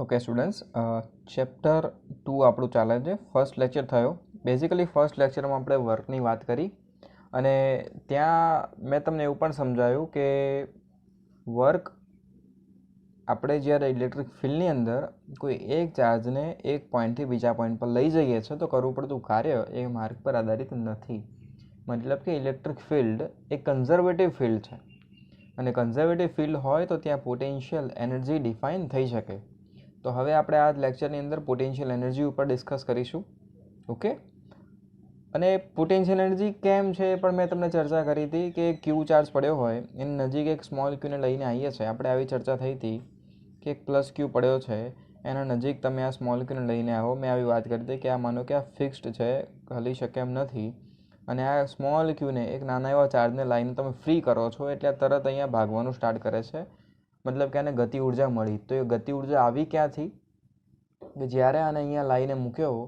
Okay students, chapter 2 આપણું ચાલે છે. ફર્સ્ટ લેક્ચર થયો. બેઝિકલી ફર્સ્ટ લેક્ચરમાં આપણે વર્કની વાત કરી અને ત્યાં મેં તમને એવું પણ સમજાવ્યું કે વર્ક આપણે જ્યારે ઇલેક્ટ્રિક ફિલ્ડની અંદર કોઈ એક ચાર્જને એક પોઈન્ટથી બીજા પોઈન્ટ પર લઈ જઈએ છીએ તો કરવું પડતું કાર્ય એ માર્ગ પર આધારિત નથી. મતલબ કે ઇલેક્ટ્રિક ફિલ્ડ એ કન્ઝર્વેટિવ ફિલ્ડ છે અને કન્ઝર્વેટિવ ફિલ્ડ હોય તો ત્યાં પોટેન્શિયલ એનર્જી ડિફાઇન થઈ શકે. તો હવે આપણે આ લેક્ચરની અંદર પોટેન્શિયલ એનર્જી ઉપર ડિસ્કસ કરીશું. ઓકે, અને પોટેન્શિયલ એનર્જી કેમ છે પણ મેં તમને ચર્ચા કરી હતી કે ક્યુ ચાર્જ પડ્યો હોય એની નજીક એક સ્મોલ ક્યુને લઈને આવીએ છીએ. આપણે આવી ચર્ચા થઈ હતી કે એક પ્લસ ક્યુ પડ્યો છે, એના નજીક તમે આ સ્મોલ ક્યુને લઈને આવો. મેં આવી વાત કરી હતી કે આ માનો કે આ ફિક્સ્ડ છે, હલી શકે એમ નથી, અને આ સ્મોલ ક્યુને એક નાના એવા ચાર્જને લાઈને તમે ફ્રી કરો છો એટલે તરત અહીંયા ભાગવાનું સ્ટાર્ટ કરે છે. મતલબ કે આને ગતિ ઉર્જા મળી. તો એ ગતિ ઉર્જા આવી ક્યાંથી કે જ્યારે આને અહીંયા લાઈને મૂક્યો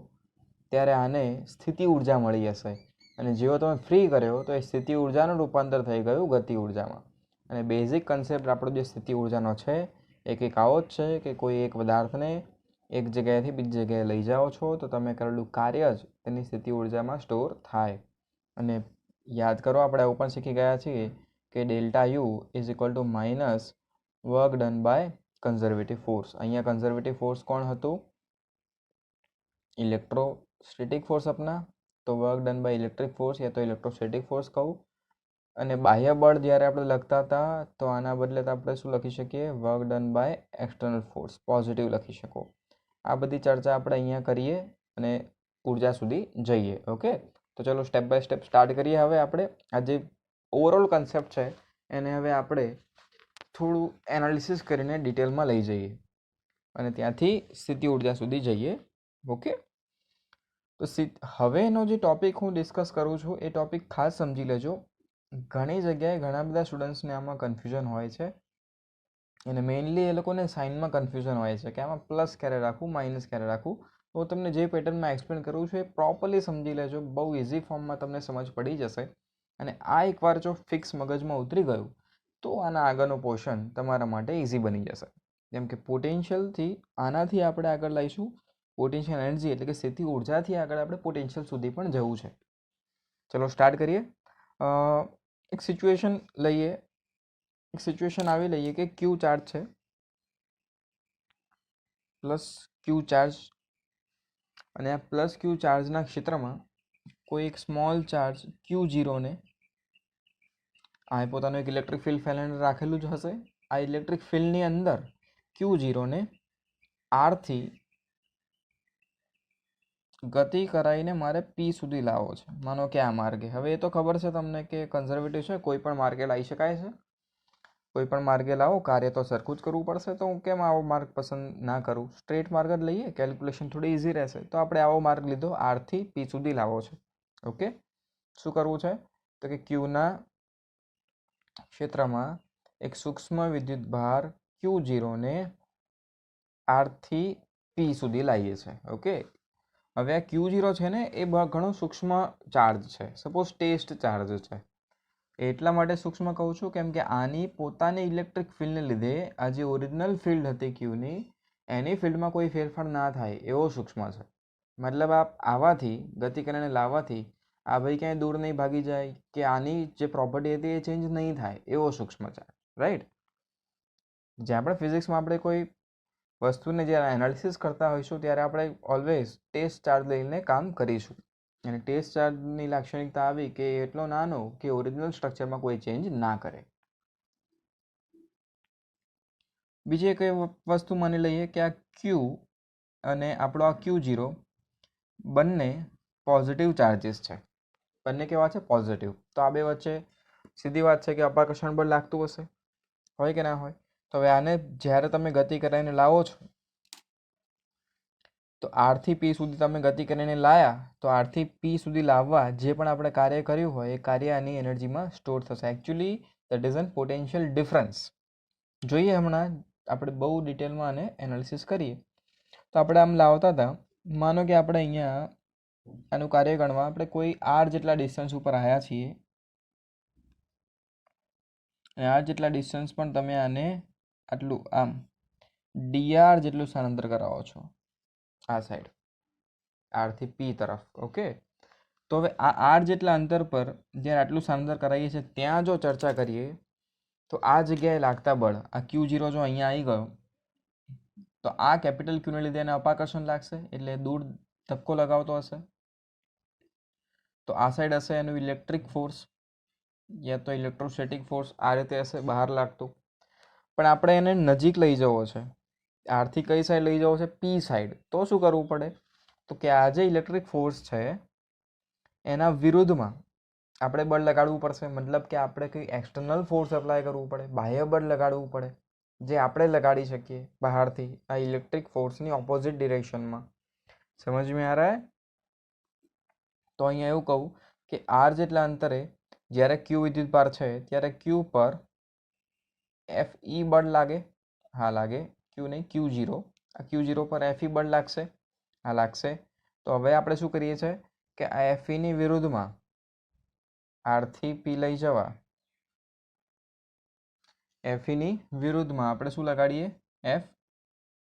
ત્યારે આને સ્થિતિ ઉર્જા મળી હશે, અને જેવો તમે ફ્રી કર્યો તો એ સ્થિતિ ઉર્જાનું રૂપાંતર થઈ ગયું ગતિ ઉર્જામાં. અને બેઝિક કન્સેપ્ટ આપણો જે સ્થિતિ ઉર્જાનો છે એ કંઈક આવો જ છે કે કોઈ એક પદાર્થને એક જગ્યાએથી બીજી જગ્યાએ લઈ જાઓ છો તો તમે કરેલું કાર્ય જ તેની સ્થિતિ ઉર્જામાં સ્ટોર થાય. અને યાદ કરો, આપણે એવું પણ શીખી ગયા છીએ કે delta U is equal to minus work done by conservative force. અહીંયા કન્ઝર્વેટિવ ફોર્સ કોણ હતું? ઇલેક્ટ્રોસ્ટેટિક ફોર્સ अपना. તો work done by electric force યા તો ઇલેક્ટ્રોસ્ટેટિક ફોર્સ કહું. અને બાહ્ય બળ જ્યારે આપણે લખતા હતા તો આના બદલે તો આપણે શું લખી શકીએ? Work done by external force, positive લખી શકો. આ બધી ચર્ચા આપણે અહીંયા કરીએ અને ઉર્જા સુધી જઈએ. ઓકે, તો ચલો સ્ટેપ બાય સ્ટેપ સ્ટાર્ટ કરીએ. હવે આપણે આ જે ઓવરઓલ કન્સેપ્ટ છે એને હવે આપણે થોડું એનાલિસિસ કરીને ડિટેલમાં લઈ જઈએ અને ત્યાંથી સ્થિતિ ઉર્જા સુધી જઈએ. ઓકે, તો હવેનો જે ટૉપિક હું ડિસ્કસ કરું છું એ ટૉપિક ખાસ સમજી લેજો. ઘણી જગ્યાએ ઘણા બધા સ્ટુડન્ટ્સને આમાં કન્ફ્યુઝન હોય છે અને મેઇનલી એ લોકોને સાઇનમાં કન્ફ્યુઝન હોય છે કે આમાં પ્લસ ક્યારે રાખવું, માઇનસ ક્યારે રાખવું. તો તમને જે પેટર્નમાં એક્સપ્લેન કરું છું એ પ્રોપરલી સમજી લેજો. બહુ ઇઝી ફોર્મમાં તમને સમજ પડી જશે. અને આ એકવાર જો ફિક્સ મગજમાં ઉતરી ગયું તો આના આગળનું પોર્શન તમારા માટે ઇઝી બની જશે. જેમ કે પોટેન્શિયલથી આનાથી આપણે આગળ લઈશું પોટેન્શિયલ એનર્જી, એટલે કે સ્થિતિ ઉર્જાથી આગળ આપણે પોટેન્શિયલ સુધી પણ જવું છે. ચલો સ્ટાર્ટ કરીએ. એક સિચ્યુએશન લઈએ. એક સિચ્યુએશન આવી લઈએ કે ક્યુ ચાર્જ છે, પ્લસ ક્યુ ચાર્જ, અને આ પ્લસ ક્યુ ચાર્જના ક્ષેત્રમાં કોઈ એક સ્મોલ ચાર્જ ક્યુ ઝીરોને આ પોતાનું એક ઇલેક્ટ્રિક ફિલ્ડ ફેલાઈને રાખેલું જ હશે. આ ઇલેક્ટ્રિક ફિલ્ડની અંદર ક્યુ ઝીરોને આરથી ગતિ કરાવીને મારે પી સુધી લાવવો છે. માનો કે આ માર્ગે. હવે એ તો ખબર છે તમને કે કન્ઝર્વેટિવ છે, કોઈ પણ માર્ગે લાવી શકાય છે. કોઈ પણ માર્ગે લાવો, કાર્ય તો સરખું જ કરવું પડશે. તો હું કેમ આવો માર્ગ પસંદ ના કરું? સ્ટ્રેટ માર્ગ જ લઈએ, કેલ્ક્યુલેશન થોડી ઇઝી રહેશે. તો આપણે આવો માર્ગ લીધો, આરથી પી સુધી લાવવો છે. ઓકે, શું કરવું છે? તો કે ક્યુના ક્ષેત્રમાં એક સૂક્ષ્મ વિદ્યુત ભાર ક્યુ ઝીરોને આરથી પી સુધી લાવીએ છીએ. ઓકે, હવે આ ક્યુ ઝીરો છે ને એ ઘણો સૂક્ષ્મ ચાર્જ છે. સપોઝ ટેસ્ટ ચાર્જ છે. એટલા માટે સૂક્ષ્મ કહું છું કેમ કે આની પોતાની ઇલેક્ટ્રિક ફિલ્ડને લીધે આ જે ઓરિજિનલ ફિલ્ડ હતી ક્યુની એની ફિલ્ડમાં કોઈ ફેરફાર ના થાય એવો સૂક્ષ્મ છે. મતલબ આવાથી ગતિ કરીને લાવવાથી આ ભાઈ ક્યાંય દૂર નહીં ભાગી જાય કે આની જે પ્રોપર્ટી હતી એ ચેન્જ નહીં થાય એવો સૂક્ષ્મ ચાર્જ. રાઈટ? જ્યાં પણ ફિઝિક્સમાં આપણે કોઈ વસ્તુને જ્યારે એનાલિસિસ કરતા હોઈશું ત્યારે આપણે ઓલવેઝ ટેસ્ટ ચાર્જ લઈને કામ કરીશું. અને ટેસ્ટ ચાર્જની લાક્ષણિકતા આવી કે એટલો નાનો કે ઓરિજિનલ સ્ટ્રક્ચરમાં કોઈ ચેન્જ ના કરે. બીજી એક વસ્તુ માની લઈએ કે આ ક્યુ અને આપણો આ ક્યુ ઝીરો બંને પોઝિટિવ ચાર્જીસ છે. બંને કેવા છે? પોઝિટિવ. તો આ બે વચ્ચે સીધી વાત છે કે અપાકર્ષણ બળ લાગતું હશે, હોય કે ના હોય? તો હવે આને જ્યારે તમે ગતિ કરાવીને લાવો છો તો આરથી પી સુધી તમે ગતિ કરીને લાયા તો આરથી પી સુધી લાવવા જે પણ આપણે કાર્ય કર્યું હોય એ કાર્ય આની એનર્જીમાં સ્ટોર થશે. Actually that is an potential difference. જોઈએ હમણાં આપણે બહુ ડિટેલમાં આને એનાલિસિસ કરીએ. તો આપણે આમ લાવતા હતા, માનો કે આપણે અહીંયા આનું કાર્ય ગણવા આપણે કોઈ આર જેટલા ડિસ્ટન્સ ઉપર આવ્યા છીએ અને આર જેટલા ડિસ્ટન્સ પણ તમે આને આટલું આમ dr જેટલું સ્થાનાંતર કરાવો છો આ સાઈડ આરથી પી તરફ. ઓકે, તો હવે આ આર જેટલા અંતર પર જ્યારે આટલું સ્થાનાંતર કરાવીએ છીએ ત્યાં જો ચર્ચા કરીએ તો આ જગ્યાએ લાગતા બળ આ Q0 જો અહીંયા આવી ગયો તો આ કેપિટલ ક્યુને લીધે એને અપાકર્ષણ લાગશે, એટલે દૂર ધક્કો લગાવતો હશે. તો આ સાઈડ હશે એનું ઇલેક્ટ્રિક ફોર્સ યા તો ઇલેક્ટ્રોસ્ટેટિક ફોર્સ, આ રીતે હશે બહાર લાગતું. પણ આપણે એને નજીક લઈ જવો છે, આરથી કઈ સાઈડ લઈ જવો છે? P side. તો શું કરવું પડે? તો કે આ જે ઇલેક્ટ્રિક ફોર્સ છે એના વિરુદ્ધમાં આપણે બળ લગાડવું પડશે. મતલબ કે આપણે કંઈ એક્સટર્નલ ફોર્સ એપ્લાય કરવું પડે, બાહ્ય બળ લગાડવું પડે, જે આપણે લગાડી શકીએ બહારથી આ ઇલેક્ટ્રિક ફોર્સની ઓપોઝિટ ડિરેક્શનમાં. સમજ में आ रहा है? તો અહીંયા એવું કહું કે આર જેટલા અંતરે જ્યારે ક્યુ વિદ્યુતભાર છે ત્યારે ક્યુ પર એફ ઈ બળ લાગે. હા લાગે, ક્યુ નહીં Q0. આ Q0 પર એફ ઈ બળ લાગશે. હા લાગશે. તો હવે આપણે શું કરીએ છીએ કે આ એફ ઈની વિરુદ્ધમાં આરથી પી લઈ જવા, એફ ઈની વિરુદ્ધમાં આપણે શું લગાડીએ? એફ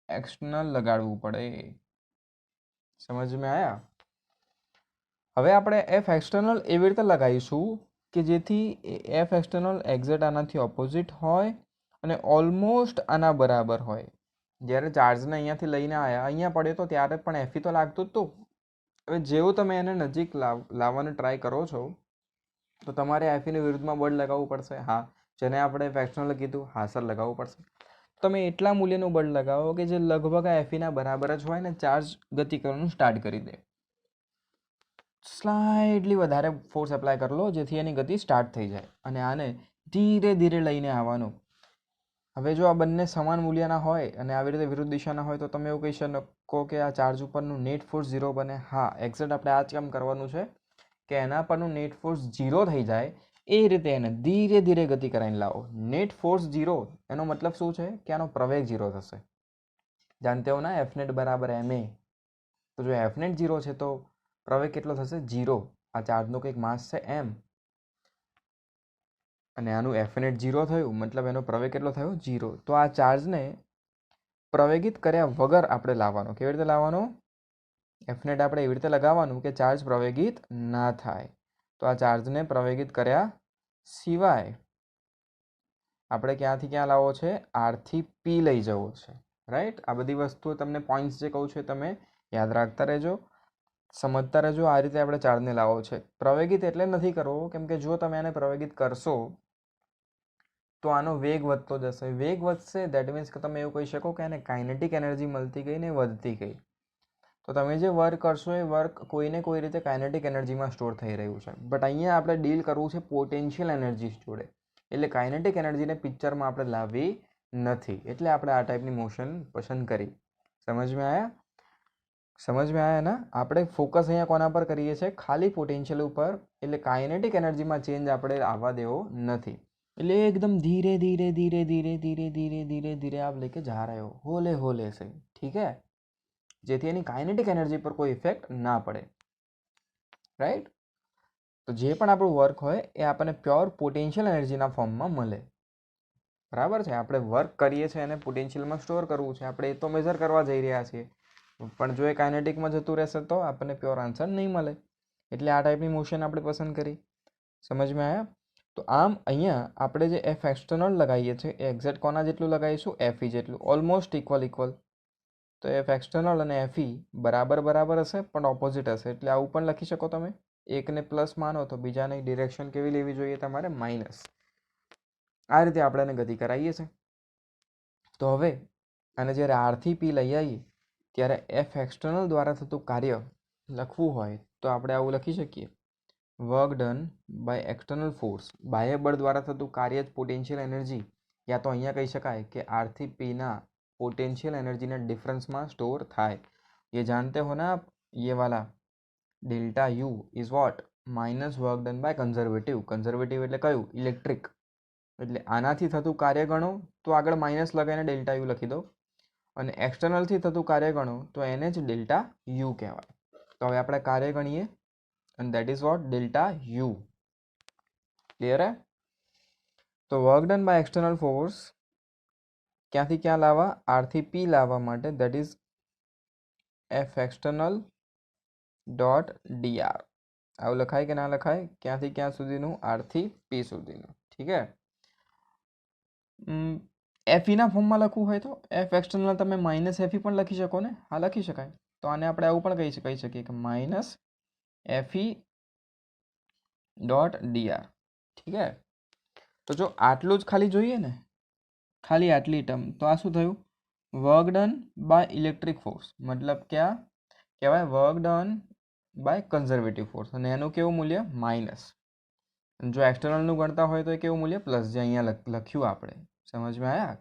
એક્સટર્નલ લગાડવું પડે. સમજ में आया? હવે આપણે એફ એક્સટર્નલ એવી રીતે લગાવીશું કે જેથી એફ એક્સટર્નલ એક્ઝેક્ટ આનાથી ઓપોઝિટ હોય અને ઓલમોસ્ટ આના બરાબર હોય. જ્યારે ચાર્જને અહીંયાથી લઈને આવ્યા અહીંયા પડ્યો તો ત્યારે પણ એફી તો લાગતું જ હતું. હવે જેવું તમે એને નજીક લાવવાનો ટ્રાય કરો છો તો તમારે એફીની વિરુદ્ધમાં બળ લગાવવું પડશે. હા, જેને આપણે એફ એક્સટર્નલ કીધું, હા સર લગાવવું પડશે. તમે એટલા મૂલ્યનું બળ લગાવો કે જે લગભગ આ એફીના બરાબર જ હોય ને ચાર્જ ગતિ કરવાનું સ્ટાર્ટ કરી દે. સ્લાઇડલી વધારે ફોર્સ એપ્લાય કરી લો જેથી એની ગતિ સ્ટાર્ટ થઈ જાય અને આને ધીરે ધીરે લઈને આવવાનું. હવે જો આ બંને સમાન મૂલ્યના હોય અને આવી રીતે વિરુદ્ધ દિશાના હોય તો તમે એવું કહી શકો કે આ ચાર્જ ઉપરનું નેટ ફોર્સ 0 બને. હા, એક્ઝેક્ટ આપણે આ જ કામ કરવાનું છે કે એના પરનું નેટ ફોર્સ 0 થઈ જાય એ રીતે એને ધીરે ધીરે ગતિ કરાવીને લાવો. નેટ ફોર્સ 0 એનો મતલબ શું છે કે આનો પ્રવેગ 0 થશે. જાણતે હો ના એફ નેટ બરાબર ma. તો જો એફ નેટ 0 છે તો પ્રવેગ કેટલો થશે? 0. આ ચાર્જનો કંઈક માસ છે m અને આનું એફ નેટ 0 થયું મતલબ એનો પ્રવેગ કેટલો થયો? 0. તો આ ચાર્જને પ્રવેગિત કર્યા વગર આપણે લાવવાનો. કેવી રીતે લાવવાનો? એફ નેટ આપણે એવી રીતે લગાવવાનું કે ચાર્જ પ્રવેગિત ના થાય. તો આ ચાર્જને પ્રવેગિત કર્યા સિવાય આપણે ક્યાંથી ક્યાં લાવવો છે? આરથી પી લઈ જવો છે. રાઈટ? આ બધી વસ્તુઓ તમને પોઈન્ટ્સ જે કહું છું તમે યાદ રાખતા રહેજો, સમજતા રહેજો. આ રીતે આપણે ચાર્જને લાવવો છે. પ્રવેગિત એટલે નથી કરવો કેમ કે જો તમે આને પ્રવેગિત કરશો તો આનો વેગ વધતો જશે. વેગ વધશે દેટ મીન્સ કે તમે એવું કહી શકો કે આને કાઇનેટિક એનર્જી મળતી ગઈ ને વધતી ગઈ. તો તમે જે વર્ક કરશો એ વર્ક કોઈને કોઈ રીતે કાઇનેટિક એનર્જીમાં સ્ટોર થઈ રહ્યું છે. બટ અહીંયા આપણે ડીલ કરવું છે પોટેન્શિયલ એનર્જી જોડે. એટલે કાઇનેટિક એનર્જીને પિક્ચરમાં આપણે લાવવી નથી. એટલે આપણે આ ટાઈપની મોશન પસંદ કરી. સમજ में आया? સમજ में आया ना? આપણે ફોકસ અહીંયા કોના પર કરીએ છીએ? ખાલી પોટેન્શિયલ ઉપર. એટલે કાઇનેટિક એનર્જીમાં ચેન્જ આપણે આવવા દેવો નથી. એટલે एकदम धीरे धीरे धीरे धीरे धीरे धीरे धीरे धीरे आप लेके जा रहे हो होले होले से. ठीक है? જેથી એની કાઇનેટિક એનર્જી પર કોઈ ઇફેક્ટ ના પડે. રાઈટ? તો જે પણ આપણું વર્ક હોય એ આપણને પ્યોર પોટેન્શિયલ એનર્જીના ફોર્મમાં મળે. બરાબર છે? આપણે વર્ક કરીએ છીએ એને પોટેન્શિયલમાં સ્ટોર કરવું છે. આપણે એ તો મેઝર કરવા જઈ રહ્યા છીએ પણ જો એ કાઇનેટિકમાં જતું રહેશે તો આપણને પ્યોર આન્સર નહીં મળે. એટલે આ ટાઈપની મોશન આપણે પસંદ કરી. સમજ में आया? તો આમ અહીંયા આપણે જે એફ એક્સટર્નલ લગાવીએ છીએ એ એક્ઝેક્ટ કોના જેટલું લગાવીશું? એફ ઈ જેટલું. Almost equal equal. તો એફ એક્સટર્નલ અને એફ ઈ બરાબર બરાબર હશે પણ ઓપોઝિટ હશે. એટલે આવું પણ લખી શકો તમે. એકને પ્લસ માનો તો બીજાની ડિરેક્શન કેવી લેવી જોઈએ તમારે? માઇનસ. આ રીતે આપણે એને ગતિ કરાવીએ છીએ. તો હવે અને જ્યારે આરથી પી લઈ આવીએ ત્યારે એફ એક્સટર્નલ દ્વારા થતું કાર્ય લખવું હોય તો આપણે આવું લખી શકીએ. Work done by external force. બાહ્ય બળ દ્વારા થતું કાર્ય જ પોટેન્શિયલ એનર્જી, યા તો અહીંયા કહી શકાય કે આરથી પીના पोटेंशियल एनर्जी ने डिफरेंस में स्टोर थाय. ये जानते हो ना आप? ये वाला delta U is what? Minus work done by conservative. Conservative એટલે કયું? ઇલેક્ટ્રિક. એટલે આનાથી થતું કાર્ય ગણો તો આગળ માઇનસ લગાવીને ડેલ્ટા યુ લખી દો અને એક્સટર્નલથી થતું કાર્ય ગણો તો એને જ ડેલ્ટા યુ કહેવાય. તો હવે આપણે કાર્ય ગણીએ and that is what? delta u. Clear है? तो work done by external force ક્યાંથી ક્યાં લાવવા? આરથી પી લાવવા માટે that is F external dot DR. આવું લખાય કે ના લખાય? ક્યાંથી ક્યાં સુધીનું? આરથી પી સુધીનું. ઠીક હે. એફઈના ફોર્મમાં લખવું હોય તો એફ એક્સટર્નલ તમે માઇનસ એફઈ પણ લખી શકો ને? હા, લખી શકાય. તો આને આપણે આવું પણ કહી શકીએ કે માઇનસ એફઈ ડોટ ડીઆર. ઠીક હે. તો જો આટલું જ ખાલી જોઈએ ને, ખાલી આટલી ટર્મ, તો આ શું થયું? Work done by electric force. મતલબ ક્યાં કહેવાય? Work done by conservative force. અને એનું કેવું મૂલ્ય? માઇનસ. જો એક્સટર્નલનું ગણતા હોય તો એ કેવું મૂલ્ય? પ્લસ. જે અહીંયા લખ્યું આપણે. સમજમાં આવ્યા?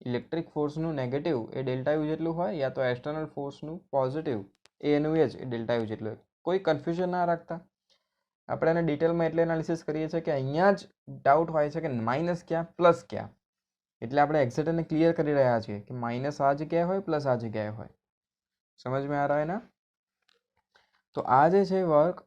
Electric ફોર્સનું negative A delta you જેટલું હોય, યા તો એક્સટર્નલ ફોર્સનું પોઝિટિવ એનું એ જ ડેલ્ટા યુ જેટલું. કોઈ કન્ફ્યુઝન ના રાખતા. આપણે એને ડિટેલમાં એટલે એનાલિસિસ કરીએ છીએ કે અહીંયા જ ડાઉટ હોય છે કે માઇનસ ક્યાં, પ્લસ ક્યાં. એટલે આપણે એક્ઝેક્ટ એને ક્લિયર કરી રહ્યા છીએ કે માઇનસ આ જગ્યાએ હોય, પ્લસ આ જગ્યાએ હોય. સમજમાં આ રહ્યા? તો આ જે છે વર્ક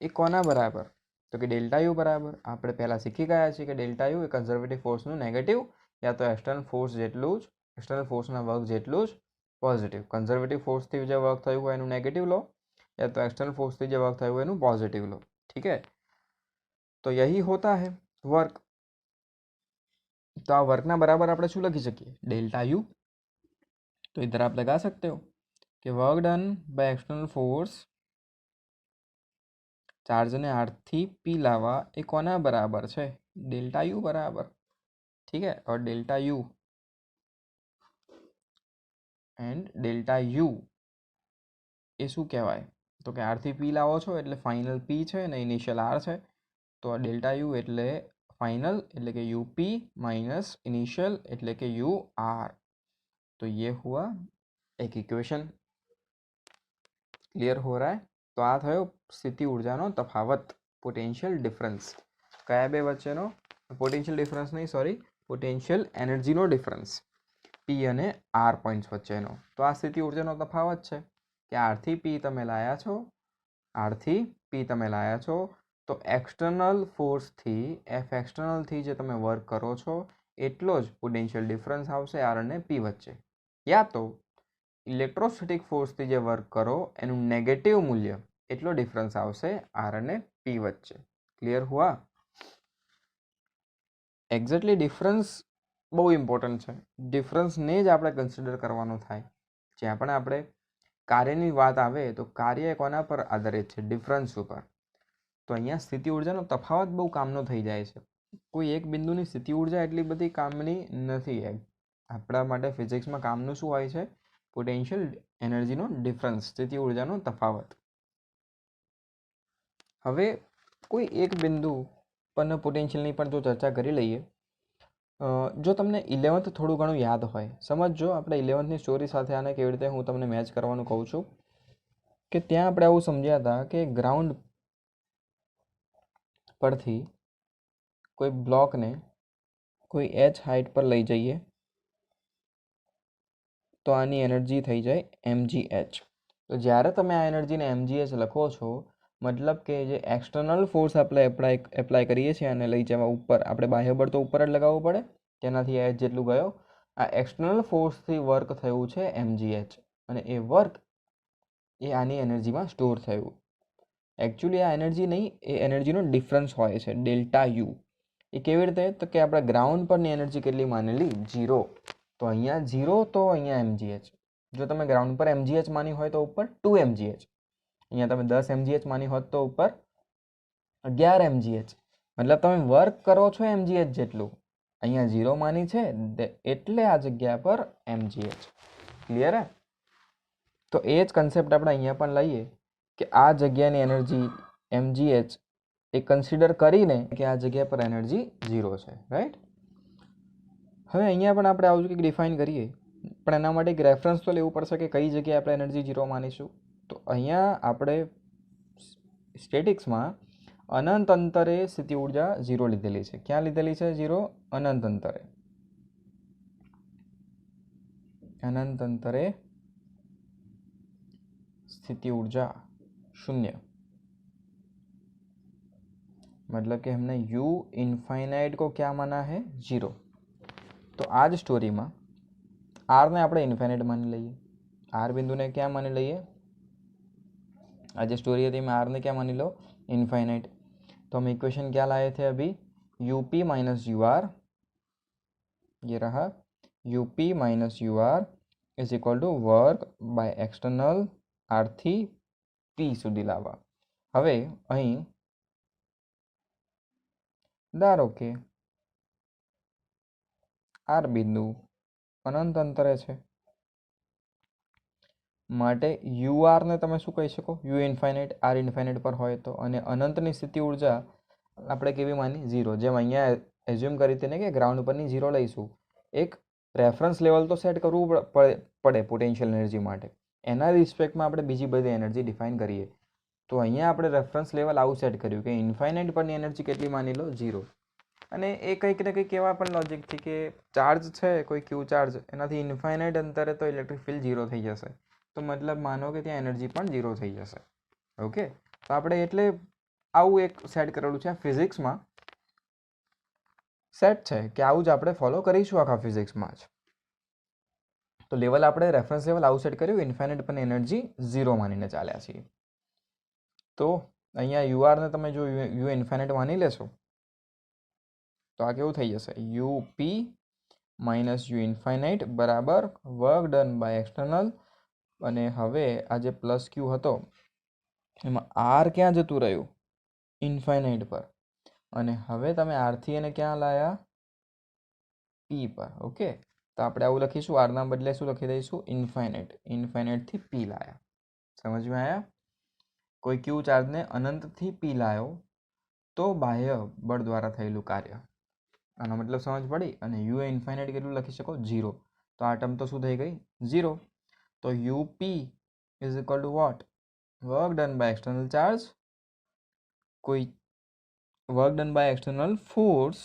એ કોના બરાબર? તો કે ડેલ્ટા યુ બરાબર. આપણે પહેલાં શીખી ગયા છીએ કે delta you A conservative ફોર્સનું negative યા તો એક્સટર્નલ ફોર્સ જેટલું જ, એક્સટર્નલ ફોર્સના વર્ક જેટલું જ પોઝિટિવ. કન્ઝર્વેટિવ ફોર્સથી જે વર્ક થયું હોય એનું નેગેટિવ લો, યા તો एक्सटर्नल फोर्स से जो वर्क था वो एनु पॉजिटिव लो. ठीक है. तो यही होता है वर्क. तो आ वर्क ना बराबर આપણે શું લખી શકીએ? Delta U. तो इधर आप लगा सकते हो कि work done by external force charge ने आर थी पी लावा એ કોના બરાબર છે? डेल्टा यू बराबर. ठीक है. और delta U and delta U એ શું કહેવાય? તો કે આર થી પી લાવો છો એટલે ફાઇનલ પી છે અને ઇનિશિયલ આર છે. તો આ ડેલ્ટા યુ એટલે फाइनल એટલે કે यूपी माइनस इनिशियल એટલે કે यू आर. तो ये हुआ एक इक्वेशन. क्लियर हो रहा है? तो आ थयो स्थिति ऊर्जाનો તફાવત, પોટેન્શિયલ ડિફરન્સ. કયા બે વચ્ચેનો? પોટેન્શિયલ ડિફરન્સ નહીં, સોરી, પોટેન્શિયલ એનર્જીનો ડિફરન્સ પી અને આર પોઈન્ટ્સ વચ્ચેનો. તો આ સ્થિતિ ઊર્જાનો તફાવત છે કે આરથી પી તમે લાયા છો, આરથી પી તમે લાયા છો, તો એક્સટર્નલ ફોર્સથી એફ એક્સટર્નલથી જે તમે વર્ક કરો છો એટલો જ પોટેન્શિયલ ડિફરન્સ આવશે આર અને પી વચ્ચે. યા તો ઇલેક્ટ્રોસ્ટેટિક ફોર્સથી જે વર્ક કરો એનું નેગેટિવ મૂલ્ય એટલો ડિફરન્સ આવશે આર અને પી વચ્ચે. ક્લિયર હુઆ? એક્ઝેક્ટલી ડિફરન્સ બહુ ઇમ્પોર્ટન્ટ છે. ડિફરન્સને જ આપણે કન્સિડર કરવાનું થાય. જ્યાં પણ આપણે કાર્યની વાત આવે તો કાર્ય કોના પર આધારિત છે? ડિફરન્સ ઉપર. તો અહીંયા સ્થિતિ ઊર્જાનો તફાવત બહુ કામનો થઈ જાય છે. કોઈ એક બિંદુની સ્થિતિ ઊર્જા એટલી બધી કામની નથી. આપણા માટે ફિઝિક્સમાં કામનું શું હોય છે? પોટેન્શિયલ એનર્જીનો ડિફરન્સ, સ્થિતિ ઊર્જાનો તફાવત. હવે કોઈ એક બિંદુ પરના પોટેન્શિયલની પણ જો ચર્ચા કરી લઈએ. જો તમને 11th થોડું ઘણું યાદ હોય, સમજજો આપણે 11thની સ્ટોરી સાથે આને કેવી રીતે હું તમને મેચ કરવાનું કહું છું કે ત્યાં આપણે આવું સમજ્યા હતા કે ગ્રાઉન્ડ પરથી કોઈ બ્લોકને કોઈ h હાઇટ પર લઈ જઈએ તો આની એનર્જી થઈ જાય mgh. તો જ્યારે તમે આ એનર્જીને mgh લખો છો, મતલબ કે જે એક્સટર્નલ ફોર્સ આપણે એપ્લાય કરીએ છીએ અને લઈ જવા ઉપર, આપણે બાહ્ય બળ તો ઉપર જ લગાવવું પડે, તેનાથી h જેટલું ગયો. આ એક્સટર્નલ ફોર્સથી વર્ક થયું છે mgh અને એ વર્ક એ આની એનર્જીમાં સ્ટોર થયું. એકચ્યુઅલી આ એનર્જી નહીં, એ એનર્જીનો ડિફરન્સ હોય છે ડેલ્ટા યુ. એ કેવી રીતે? તો કે આપણે ગ્રાઉન્ડ પરની એનર્જી કેટલી માનેલી? 0. તો અહીંયા 0 તો અહીંયા mgh. જો તમે ગ્રાઉન્ડ પર mgh માની હોય તો ઉપર 2 mgh. અહીંયા તમે 10 mgh માની હોત તો ઉપર 11 mgh. મતલબ તમે વર્ક કરો છો mgh જેટલું. અહીંયા 0 માની છે એટલે આ જગ્યા પર mgh. ક્લિયર હે? તો એ જ કન્સેપ્ટ આપણે અહીંયા પણ લઈએ કે આ જગ્યાની એનર્જી mgh એ કન્સિડર કરીને કે આ જગ્યા પર એનર્જી 0 છે. રાઈટ? હવે અહીંયા પણ આપણે આવું કંઈક ડિફાઇન કરીએ, પણ એના માટે એક રેફરન્સ તો લેવું પડશે કે કઈ જગ્યાએ આપણે એનર્જી 0 માનીશું. તો અહીંયા આપણે સ્ટેટિક્સમાં અનંત અંતરે સ્થિતિ ઊર્જા 0 લીધેલી છે. ક્યાં લીધેલી છે 0? અનંત અંતરે. અનંત અંતરે स्थिति ऊर्जा 0. मतलब कि हमने u इनफाइनाइट को क्या माना है? 0. तो आज स्टोरी में આરને આપણે ઇન્ફાઇનાઇટ માની લઈએ, આર બિંદુને ક્યાં માની લઈએ, આ जो स्टोरी थी मैं आर ने क्या मानी लो, इनफाइनाइट। तो हम इक्वेशन क्या लाए थे अभी, यूपी माइनस यू आर, ये रहा UP minus U R is equal to work by external R थी पी सुधी लावा। हवे अहीं धारो के आर बिंदु अनंत अंतरे छे માટે યુ આરને તમે શું કહી શકો, યુ ઇન્ફાઇનાઇટ, આર ઇન્ફાઇનાઇટ પર હોય તો, અને અનંતની સ્થિતિ ઉર્જા આપણે કેવી માની, ઝીરો, જેમ અહીંયા એઝ્યુમ કરી હતી ને કે ગ્રાઉન્ડ પરની ઝીરો લઈશું, એક રેફરન્સ લેવલ તો સેટ કરવું પડે પોટેન્શિયલ એનર્જી માટે, એના રિસ્પેક્ટમાં આપણે બીજી બધી એનર્જી ડિફાઇન કરીએ, તો અહીંયા આપણે રેફરન્સ લેવલ આવું સેટ કર્યું કે ઇન્ફાઇનાઇટ પરની એનર્જી કેટલી માની લો, ઝીરો, અને એ કંઈક ને કંઈક એવા પણ લોજિકથી કે ચાર્જ છે કોઈ ક્યુ ચાર્જ, એનાથી ઇન્ફાઇનાઇટ અંતરે તો ઇલેક્ટ્રિક ફિલ્ડ ઝીરો થઈ જશે, તો મતલબ માનો કે ત્યાં એનર્જી પણ ઝીરો થઈ જશે। ઓકે, તો આપણે એટલે આવું એક સેટ કરેલું છે, ફિઝિક્સમાં સેટ છે કે આવું જ આપણે ફોલો કરીશું આખા ફિઝિક્સમાં જ। તો લેવલ આપણે રેફરન્સ લેવલ આવું સેટ કર્યું, ઇન્ફાઇનાઇટ પણ એનર્જી ઝીરો માનીને ચાલ્યા છીએ। તો અહીંયા યુઆરને તમે જો યુ ઇન્ફાઇનાઇટ માની લેશો તો આ કેવું થઈ જશે, U P minus you infinite બરાબર વર્ક ડન બાય એક્સટર્નલ, અને હવે આ જે પ્લસ ક્યુ હતો એમાં આર ક્યાં જતું રહ્યું, ઇન્ફાઇનાઇટ પર, અને હવે તમે આરથી એને ક્યાં લાયા, પી પર। ઓકે, તો આપણે આવું લખીશું, આરના બદલે શું લખી દઈશું, ઇન્ફાઇનાઇટ, ઇન્ફાઇનાઇટથી પી લાયા। સમજમાં આવ્યા? કોઈ ક્યુ ચાર્જને અનંતથી પી લાયો તો બાહ્ય બળ દ્વારા થયેલું કાર્ય, આનો મતલબ સમજ પડી। અને યુ ઇન્ફાઇનાઇટ કેટલું લખી શકો, ઝીરો, તો આ ટર્મ તો શું થઈ ગઈ, ઝીરો। तो UP is equal to what, work done by external charge, कोई work done by external force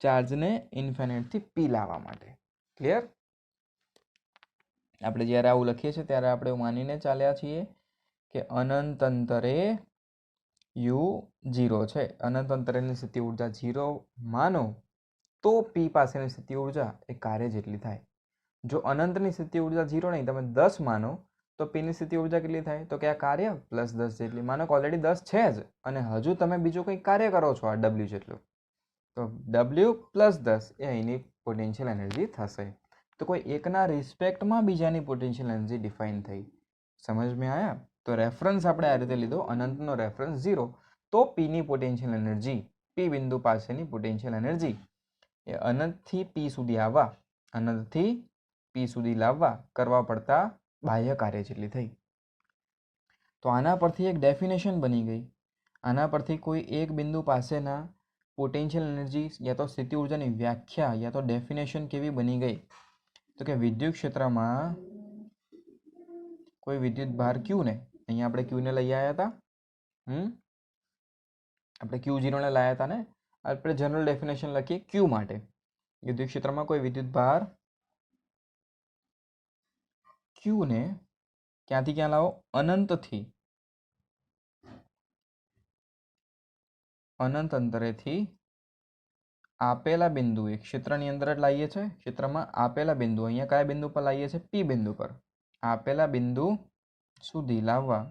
charge ने इन्फाइनाइट थी पी लावा माटे। क्लियर? આપણે જ્યારે આવું લખીએ છીએ ત્યારે આપણે માનીને ચાલ્યા છીએ કે અનંત અંતરે યુ ઝીરો છે, અનંત અંતરેની સ્થિતિ ઉર્જા ઝીરો માનો તો પી પાસેની સ્થિતિ ઉર્જા એ કાર્ય જેટલી થાય। જો અનંતની સ્થિતિ ઉર્જા ઝીરો નહીં, તમે 10 માનો તો પીની સ્થિતિ ઉર્જા કેટલી થાય, તો કે આ કાર્ય પ્લસ 10 જેટલી, માનો કે ઓલરેડી 10 છે જ અને હજુ તમે બીજું કંઈક કાર્ય કરો છો આ ડબલ્યુ જેટલું, તો ડબલ્યુ પ્લસ 10 એ અહીંની પોટેન્શિયલ એનર્જી થશે। તો કોઈ એકના રિસ્પેક્ટમાં બીજાની પોટેન્શિયલ એનર્જી ડિફાઇન થઈ। સમજમાં આવ્યા? તો રેફરન્સ આપણે આ રીતે લીધો, અનંતનો રેફરન્સ ઝીરો, તો પીની પોટેન્શિયલ એનર્જી, પી બિંદુ પાસેની પોટેન્શિયલ એનર્જી એ અનંતથી પી સુધી આવવા, અનંતથી પી સુધી લાવવા કરવા પડતા બાહ્ય કાર્ય જેટલી થઈ। તો આના પરથી એક ડેફિનેશન બની ગઈ, આના પરથી કોઈ એક બિંદુ પાસેના પોટેન્શિયલ એનર્જી યા તો સ્થિતિ ઉર્જાની વ્યાખ્યા યા તો ડેફિનેશન કેવી બની ગઈ, તો કે વિદ્યુત ક્ષેત્રમાં કોઈ વિદ્યુત ભાર ક્યુને, અહીંયા આપણે ક્યુને લઈ આવ્યા હતા, આપણે ક્યુ ઝીરોને લાવ્યા હતા ને, આપણે જનરલ ડેફિનેશન લખીએ ક્યુ માટે, વિદ્યુત ક્ષેત્રમાં કોઈ વિદ્યુત ભાર ક્યુ ને ક્યાંથી ક્યાં લાવો, અનંતથી અનંત અંતરેથી આપેલા બિંદુ, એક ક્ષેત્રની અંદર જ લાવીએ છીએ, ક્ષેત્રમાં આપેલા બિંદુ, અહીંયા કયા બિંદુ પર લાવીએ છીએ, પી બિંદુ પર, આપેલા બિંદુ સુધી લાવવા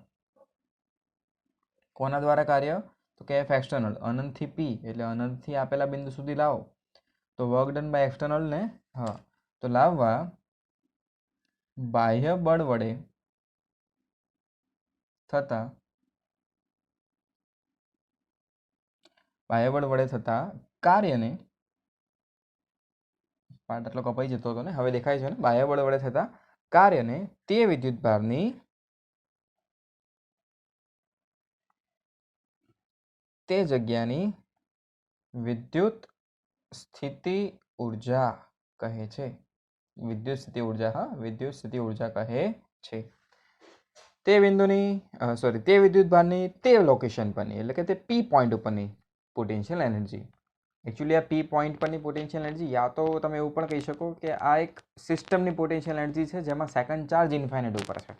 કોના દ્વારા કાર્ય, તો કે એફ એક્સટર્નલ, અનંતથી પી એટલે અનંતથી આપેલા બિંદુ સુધી લાવો તો વર્ક ડન બાય એક્સટર્નલ ને, હા, તો લાવવા બાહ્ય બળ વડે થતા, બાહ્ય બળ વડે થતા કાર્યને, પાર્ટ આટલો કપાઈ જતો હતો ને, હવે દેખાય છે ને, બાહ્ય બળ વડે થતા કાર્યને તે વિદ્યુત ભારની તે જગ્યાની વિદ્યુત સ્થિતિ ઉર્જા કહે છે। વિદ્યુત સ્થિતિ ઉર્જા, હા, વિદ્યુત સ્થિતિ ઉર્જા કહે છે તે બિંદુની, સોરી, તે વિદ્યુત ભારની તે લોકેશન પરની, એટલે કે તે પી પોઈન્ટ ઉપરની પોટેન્શિયલ એનર્જી। એકચ્યુઅલી આ પી પોઈન્ટ પરની પોટેન્શિયલ એનર્જી, યા તો તમે એવું પણ કહી શકો કે આ એક સિસ્ટમની પોટેન્શિયલ એનર્જી છે જેમાં સેકન્ડ ચાર્જ ઇન્ફાઇનાઇટ ઉપર છે।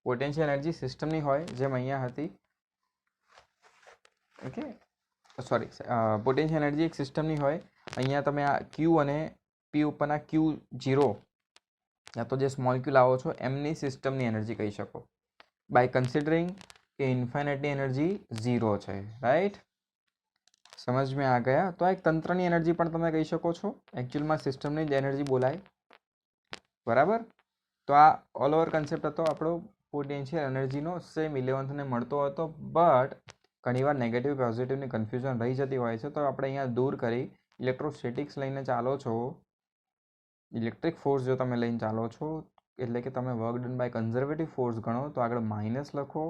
પોટેન્શિયલ એનર્જી સિસ્ટમની હોય જેમ અહીંયા હતી, ઓકે, સોરી, પોટેન્શિયલ એનર્જી એક સિસ્ટમની હોય, અહીંયા તમે આ ક્યુ અને પી ઉપરના ક્યુ ઝીરો યા તો જે સ્મોલ ક્યુ લાવો છો એમની સિસ્ટમની એનર્જી કહી શકો બાય કન્સિડરિંગ કે ઇન્ફાઇનાઇટની એનર્જી 0 છે, રાઈટ? સમજ में आ ગયા? તો આ એક તંત્રની એનર્જી પણ તમે કહી શકો છો, એકચ્યુઅલમાં સિસ્ટમની જ એનર્જી બોલાય, બરાબર? તો આ ઓલ ઓવર કન્સેપ્ટ હતો આપણો પોટેન્શિયલ એનર્જીનો, સેમ 11થને મળતો હતો, બટ ઘણીવાર નેગેટિવ પોઝિટિવની કન્ફ્યુઝન રહી જતી હોય છે, તો આપણે અહીંયા દૂર કરી ઇલેક્ટ્રોસ્ટેટિક્સ લઈને ચાલો છો, ઇલેક્ટ્રિક ફોર્સ જો તમે લઈને ચાલો છો, એટલે કે તમે work done by conservative force ગણો તો આગળ માઇનસ લખો,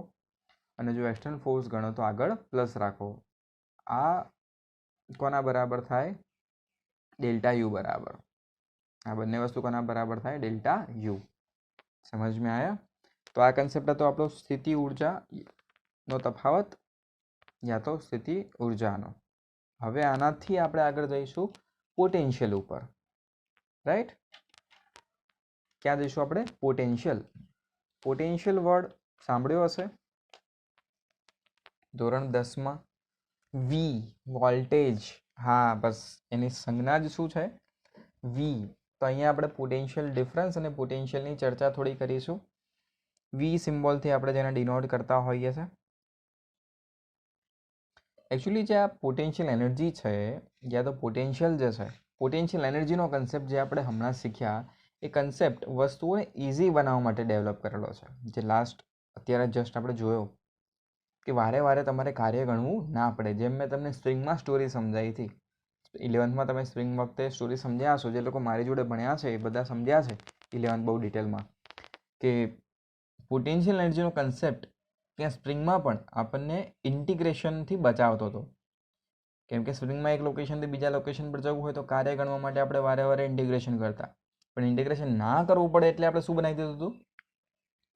અને જો એક્સટર્નલ ફોર્સ ગણો તો આગળ પ્લસ રાખો. આ કોના બરાબર થાય? ડેલ્ટા યુ બરાબર. આ બંને વસ્તુ કોના બરાબર થાય? Delta you. સમજ में आया? તો આ કન્સેપ્ટ હતો આપણો સ્થિતિ ઉર્જાનો તફાવત યા તો સ્થિતિ ઉર્જાનો. હવે આનાથી આપણે આગળ જઈશું પોટેન્શિયલ ઉપર, રાઈટ? ક્યાં જઈશું આપણે? પોટેન્શિયલ. પોટેન્શિયલ વર્ડ સાંભળ્યો હશે ધોરણ 10માં. વી, વોલ્ટેજ. હા, બસ એની સંજ્ઞા જ શું છે? વી. તો અહીંયા આપણે પોટેન્શિયલ ડિફરન્સ અને પોટેન્શિયલની ચર્ચા થોડી કરીશું. વી સિમ્બોલથી આપણે જેને ડિનોટ કરતા હોઈએ છીએ. એકચ્યુઅલી જે આ પોટેન્શિયલ એનર્જી છે યા તો પોટેન્શિયલ જે છે, પોટેન્શિયલ એનર્જીનો કન્સેપ્ટ જે આપણે હમણાં શીખ્યા, એ કન્સેપ્ટ વસ્તુઓને ઇઝી બનાવવા માટે ડેવલપ કરેલો છે. જે અત્યારે જસ્ટ આપણે જોયો કે વારે વારે તમારે કાર્ય ગણવું ના પડે. જેમ મેં તમને સ્પ્રિંગમાં સ્ટોરી સમજાવી હતી, 11થમાં તમે સ્પ્રિંગ વખતે સ્ટોરી સમજ્યા હશો, જે લોકો મારી જોડે ભણ્યા છે એ બધા સમજ્યા છે 11th બહુ ડિટેલમાં, કે પોટેન્શિયલ એનર્જીનો કન્સેપ્ટ ત્યાં સ્પ્રિંગમાં પણ આપણને ઇન્ટિગ્રેશનથી બચાવતો હતો. કેમ કે સ્પ્રિંગમાં એક લોકેશનથી બીજા લોકેશન પર જવું હોય તો કાર્ય ગણવા માટે આપણે વારે વારે ઇન્ટિગ્રેશન કરતા, પણ ઇન્ટિગ્રેશન ના કરવું પડે એટલે આપણે શું બનાવી દીધું હતું?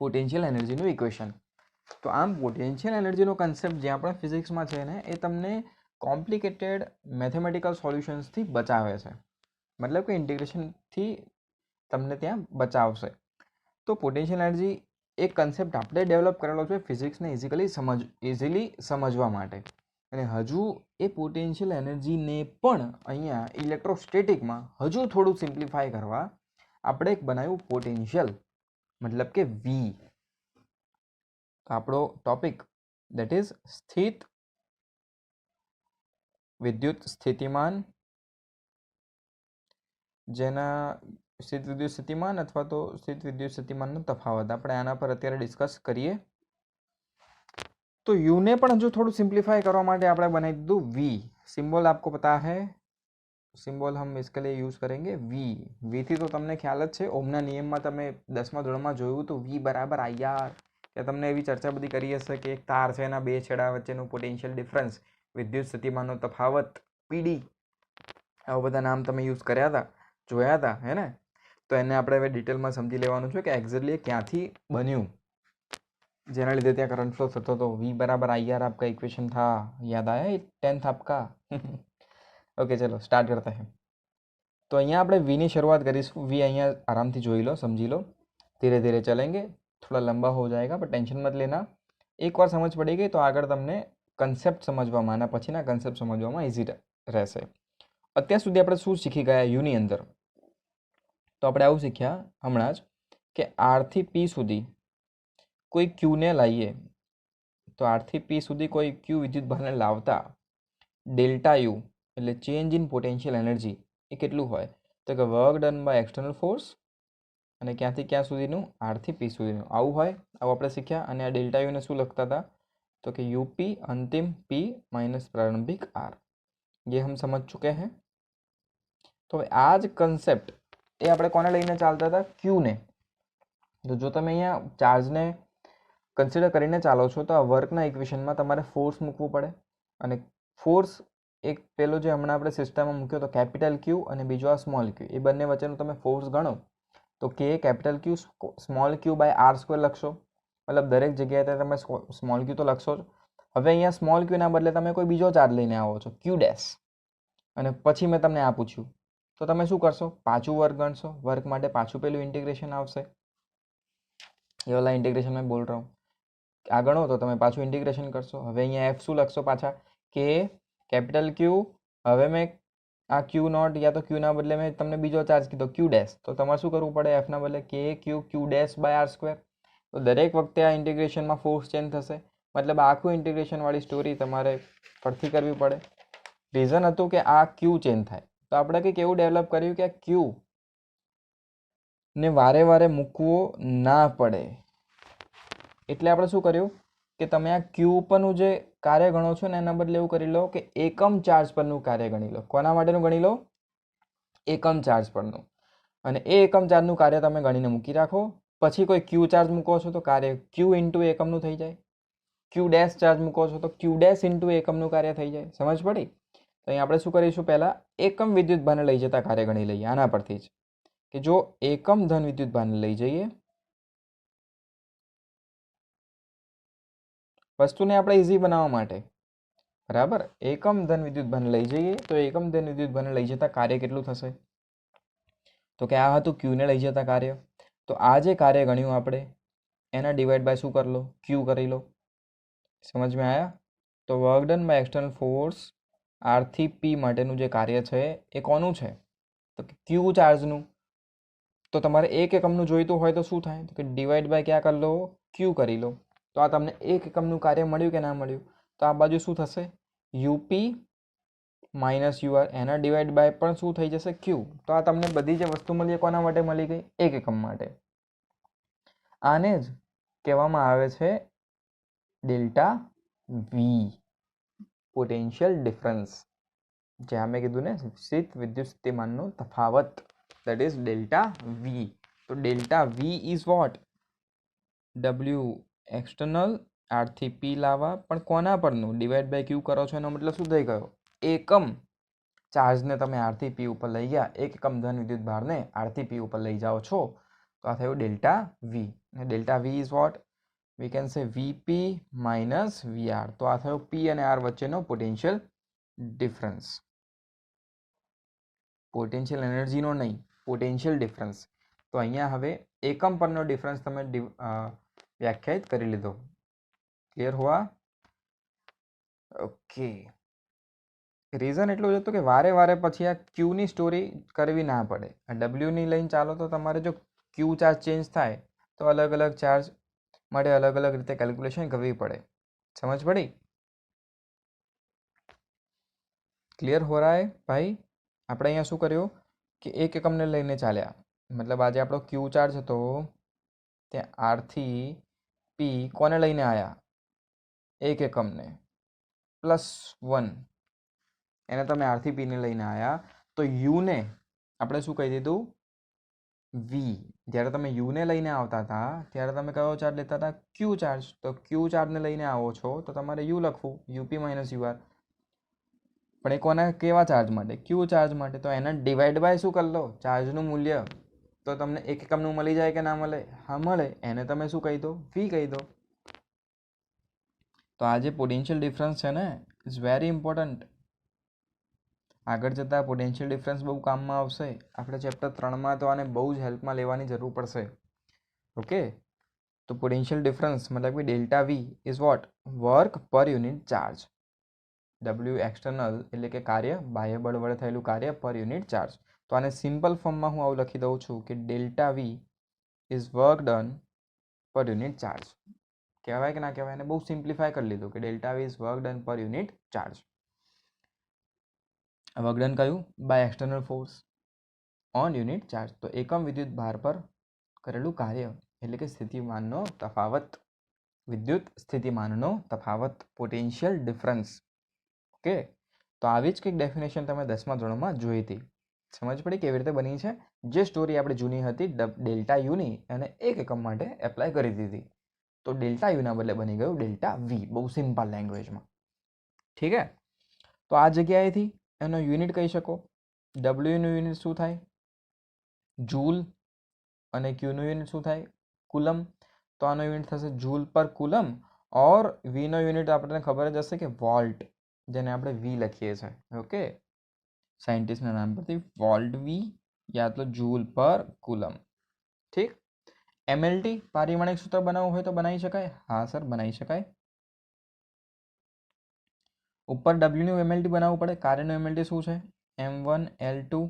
પોટેન્શિયલ એનર્જીનું ઇક્વેશન. તો આમ પોટેન્શિયલ એનર્જીનો કન્સેપ્ટ જ્યાં પણ ફિઝિક્સમાં છે ને, એ તમને કોમ્પ્લિકેટેડ મેથેમેટિકલ સોલ્યુશન્સથી બચાવે છે, મતલબ કે ઇન્ટિગ્રેશનથી તમને ત્યાં બચાવશે. તો પોટેન્શિયલ એનર્જી એક કન્સેપ્ટ આપણે ડેવલપ કરેલો છે ફિઝિક્સને ઇઝીલી સમજવા માટે, અને હજુ એ પોટેન્શિયલ એનર્જીને પણ અહીંયા ઇલેક્ટ્રોસ્ટેટિકમાં હજુ થોડું સિમ્પ્લિફાય કરવા આપણે એક બનાવ્યું પોટેન્શિયલ, મતલબ કે વી. આપણો ટોપિક દેટ ઇઝ સ્થિત વિદ્યુત સ્થિતિમાન, જેના સ્થિત વિદ્યુત સ્થિતિમાન અથવા તો સ્થિત વિદ્યુત સ્થિતિમાનનો તફાવત આપણે આના પર અત્યારે ડિસ્કસ કરીએ. तो यू ने પણ હજુ થોડું સિમ્પ્લિફાई કરવા માટે આપણે બનાવી દીધું વી. सिंबल आपको पता है, सिंबल हम इसके लिए यूज़ करेंगे वी. वी થી તો તમને ખ્યાલ જ છે, ઓમના નિયમમાં તમે 10મા ધોરણમાં જોયું તો વી બરાબર IR. કે તમને એવી ચર્ચા બધી કરી હશે કે એક તાર છે, એના બે છેડા વચ્ચેનું પોટેન્શિયલ ડિફરન્સ, વિદ્યુત સ્થિતિમાનનો તફાવત PD, આવા બધા નામ તમે યુઝ કર્યા હતા, જોયા હતા, હે ને? તો એને આપણે હવે ડિટેલમાં સમજી લેવાનું છે કે એક્ઝેક્ટલી ક્યાંથી બન્યું, જેના લીધે ત્યાં કરંટ ફ્લો થતો હતો. વી બરાબર IR आपका इक्वेशन था, याद आया 10th आपका? ओके चलो स्टार्ट करते हैं. तो અહીંયા આપણે વીની શરૂઆત કરીશું. વી અહીંયા આરામથી જોઈ લો, સમજી લો, ધીરે ધીરે ચલેंगे, થોડા લંબા हो जाएगा पर टेंशन मत लेना. એકવાર સમજ પડી ગઈ તો આગળ તમને કન્સેપ્ટ સમજવામાં અને પછીના કન્સેપ્ટ સમજવામાં ઇઝી રહેશે. અત્યાર સુધી આપણે શું શીખી ગયા યુની અંદર? તો આપણે આવું શીખ્યા હમણાં જ કે R થી P સુધી કોઈ ક્યુને લાવીએ, તો R થી P સુધી કોઈ ક્યુ વિદ્યુતભારને લાવતા ડેલ્ટા યુ એટલે ચેન્જ ઇન પોટેન્શિયલ એનર્જી એ કેટલું હોય? તો કે work done by external force, અને ક્યાંથી ક્યાં સુધીનું? R થી P સુધીનું. આવું હોય, આવું આપણે શીખ્યા. અને આ ડેલ્ટા યુને શું લખતા હતા? તો કે યુપી અંતિમ P માઇનસ પ્રારંભિક R. ये हम समझ चुके हैं. તો હવે આ જ કન્સેપ્ટ એ આપણે કોને લઈને ચાલતા હતા? ક્યુને. તો જો તમે અહીંયા ચાર્જને કન્સિડર કરીને ચાલો છો તો આ વર્કના ઇક્વેશનમાં તમારે ફોર્સ મૂકવું પડે, અને ફોર્સ એક પેલો જે હમણાં આપણે સિસ્ટમમાં મૂક્યો તો કેપિટલ ક્યુ, અને બીજો આ સ્મોલ ક્યુ, એ બંને વચ્ચેનો તમે ફોર્સ ગણો તો કે capital Q small Q by R² લખશો, મતલબ દરેક જગ્યાએ તમે સ્મોલ ક્યુ તો લખશો જ. હવે અહીંયા સ્મોલ ક્યુના બદલે તમે કોઈ બીજો ચાર્જ લઈને આવો છો ક્યુ ડેશ, અને પછી મેં તમને આ પૂછ્યું તો તમે શું કરશો? પાછું વર્ક ગણશો. વર્ક માટે પાછું પેલું ઇન્ટિગ્રેશન આવશે, એ વાલા ઇન્ટિગ્રેશન મેં બોલ રહા હું. આ ગણો તો તમે પાછું ઇન્ટિગ્રેશન કરશો. હવે અહીંયા એફ શું લખશો? પાછા કે કેપિટલ ક્યુ, હવે મેં આ ક્યુ નોટ યા તો ક્યુના બદલે મેં તમને બીજો ચાર્જ કીધો ક્યુ ડેશ, તો તમારે શું કરવું પડે? એફના બદલે કે Q Q dash by R square. તો દરેક વખતે આ ઇન્ટિગ્રેશનમાં ફોર્સ ચેન્જ થશે, મતલબ આખું ઇન્ટિગ્રેશનવાળી સ્ટોરી તમારે ફરીથી કરવી પડે. રીઝન હતું કે આ ક્યુ ચેન્જ થાય, તો આપણે કંઈક એવું ડેવલપ કર્યું કે આ ક્યુ ને વારે વારે મૂકવો ના પડે. એટલે આપણે શું કર્યું કે તમે આ ક્યુ ઉપરનું જે કાર્ય ગણો છો ને એના બદલે એવું કરી લો કે એકમ ચાર્જ પરનું કાર્ય ગણી લો. કોના માટેનું ગણી લો? એકમ ચાર્જ પરનું. અને એ એકમ ચાર્જનું કાર્ય તમે ગણીને મૂકી રાખો. પછી કોઈ ક્યુ ચાર્જ મૂકો છો તો કાર્ય ક્યુ ઇન્ટુ એકમનું થઈ જાય. ક્યુ ડેશ ચાર્જ મૂકો છો તો ક્યુ ડેશ ઇન્ટુ એકમનું કાર્ય થઈ જાય. સમજ પડી? તો અહીં આપણે શું કરીશું? પહેલાં એકમ વિદ્યુતભારને લઈ જતા કાર્ય ગણી લઈએ આના પરથી જ, કે જો એકમ ધન વિદ્યુતભારને લઈ જઈએ, વસ્તુને આપણે ઇઝી બનાવવા માટે, બરાબર, એકમ ધન વિદ્યુતભારને લઈ જઈએ તો એકમ ધન વિદ્યુતભારને લઈ જતા કાર્ય કેટલું થશે? તો કે આ હતું ક્યુને લઈ જતા કાર્ય. તો આ જે કાર્ય ગણ્યું આપણે એના ડિવાઈડ બાય શું કરી લો? ક્યુ કરી લો. સમજમાં આવ્યા? તો work done by external force આરથી પી માટેનું જે કાર્ય છે એ કોનું છે? તો કે ક્યુ ચાર્જનું. તો તમારે એક એકમનું જોઈતું હોય તો શું થાય? તો કે ડિવાઈડ બાય ક્યાં કરી લો? ક્યુ કરી લો. તો આ તમને એક એકમનું કાર્ય મળ્યું કે ના મળ્યું? તો આ બાજુ શું થશે? યુપી માઇનસ યુઆર, એના ડિવાઈડ બાય પણ શું થઈ જશે? ક્યુ. તો આ તમને બધી જે વસ્તુ મળી કોના માટે મળી ગઈ? એક એકમ માટે. આને જ કહેવામાં આવે છે ડેલ્ટા વી, પોટેન્શિયલ ડિફરન્સ. જ્યાં મેં કીધું ને સ્થિત વિદ્યુત સ્થિતિમાનનો તફાવત, દેટ ઇઝ ડેલ્ટા વી. તો delta V is what? W external આરથી પી લાવવા, પણ કોના પરનું? ડિવાઈડ બાય ક્યુ કરો છો એનો મતલબ શું થઈ ગયો? એકમ ચાર્જને તમે આરથી પી ઉપર લઈ ગયા, એક એકમ ધન વિદ્યુત ભારને આરથી પી ઉપર લઈ જાઓ છો, તો આ થયું delta V. Delta V is what? We can say VP minus VR. તો આ થયો પી અને આર વચ્ચેનો પોટેન્શિયલ ડિફરન્સ. પોટેન્શિયલ એનર્જીનો નહીં, પોટેન્શિયલ ડિફરન્સ. તો અહીંયા હવે એકમ પરનો ડિફરન્સ તમે વ્યાખ્યાયિત કરી લીધો. ક્લિયર હોવા? ઓકે. રીઝન એટલું જ હતું કે વારે વારે પછી આ ક્યુની સ્ટોરી કરવી ના પડે. આ ડબલ્યુની લઈને ચાલો તો તમારે જો ક્યુ ચાર્જ ચેન્જ થાય તો અલગ અલગ ચાર્જ માટે અલગ અલગ રીતે કેલ્ક્યુલેશન કરવી પડે. સમજ પડી? ક્લિયર હો રહા હે ભાઈ? આપણે અહીંયા શું કર્યું કે એક એકમને લઈને ચાલ્યા, મતલબ આજે આપણો ક્યુ ચાર્જ હતો ત્યાં આરથી પી કોને લઈને આવ્યા? એક એકમને +1, એને તમે આરથી પીને લઈને આવ્યા તો યુને આપણે શું કહી દીધું? વી. જ્યારે તમે યુને લઈને આવતા હતા ત્યારે તમે કયો ચાર્જ લેતા હતા? ક્યુ ચાર્જ. તો ક્યુ ચાર્જને લઈને આવો છો તો તમારે યુ લખવું, યુપી માઇનસ યુઆર. પણ એ કોના કેવા ચાર્જ માટે? ક્યુ ચાર્જ માટે. તો એના ડિવાઈડ બાય શું કરી લો? ચાર્જનું મૂલ્ય. તો તમને એક એકમનું મળી જાય કે ના મળે? હા મળે. એને તમે શું કહી દો? વી કહી દો. તો આ જે પોટેન્શિયલ ડિફરન્સ છે ને ઇઝ વેરી ઇમ્પોર્ટન્ટ. આગળ જતાં પોટેન્શિયલ ડિફરન્સ બહુ કામમાં આવશે. આપણે ચેપ્ટર 3માં તો આને બહુ જ હેલ્પમાં લેવાની જરૂર પડશે. ઓકે. તો પોટેન્શિયલ ડિફરન્સ મતલબ કે delta V is what? Work per unit charge. W external એટલે કે કાર્ય, બાહ્ય બળ વડે થયેલું કાર્ય પર યુનિટ ચાર્જ. તો આને સિમ્પલ ફોર્મમાં હું આવું લખી દઉં છું કે delta V is work done per unit charge. કહેવાય કે ના કહેવાય? એને બહુ સિમ્પ્લિફાય કરી લીધું કે delta V is work done per unit charge. Work done કયું? By external force on unit charge. તો એકમ વિદ્યુત ભાર પર કરેલું કાર્ય એટલે કે સ્થિતિમાનનો તફાવત, વિદ્યુત સ્થિતિમાનનો તફાવત, પોટેન્શિયલ ડિફરન્સ. ઓકે. તો આવી જ કંઈક ડેફિનેશન તમે 10મા ધોરણમાં જોઈ હતી. સમજ પડી કેવી રીતે બની છે? જે સ્ટોરી આપણે જૂની હતી ડેલ્ટા યુની અને એક એકમ માટે એપ્લાય કરી દીધી. તો ડેલ્ટા યુના બદલે બની ગયું ડેલ્ટા વી, બહુ સિમ્પલ લેંગ્વેજમાં. ઠીક હે? તો આ જગ્યાએથી એનો યુનિટ કહી શકો. ડબલ્યુનું યુનિટ શું થાય? જૂલ. અને ક્યુનું યુનિટ શું થાય? કુલમ. તો આનો યુનિટ થશે જૂલ પર કુલમ. ઓર વીનો યુનિટ આપણને ખબર જ હશે કે વોલ્ટ, જેને આપણે વી લખીએ છીએ. ઓકે. સાયન્ટિસ્ટના નામ પરથી વોલ્ટ વી યા તો જૂલ પર કુલમ. ઠીક. એમએલટી પારિમાણિક સૂત્ર બનાવવું હોય તો બનાવી શકાય? હા સર, બનાવી શકાય. ઉપર ડબલ્યુનું એમએલટી બનાવવું પડે. કાર્યનું એમએલટી શું છે? m1 l2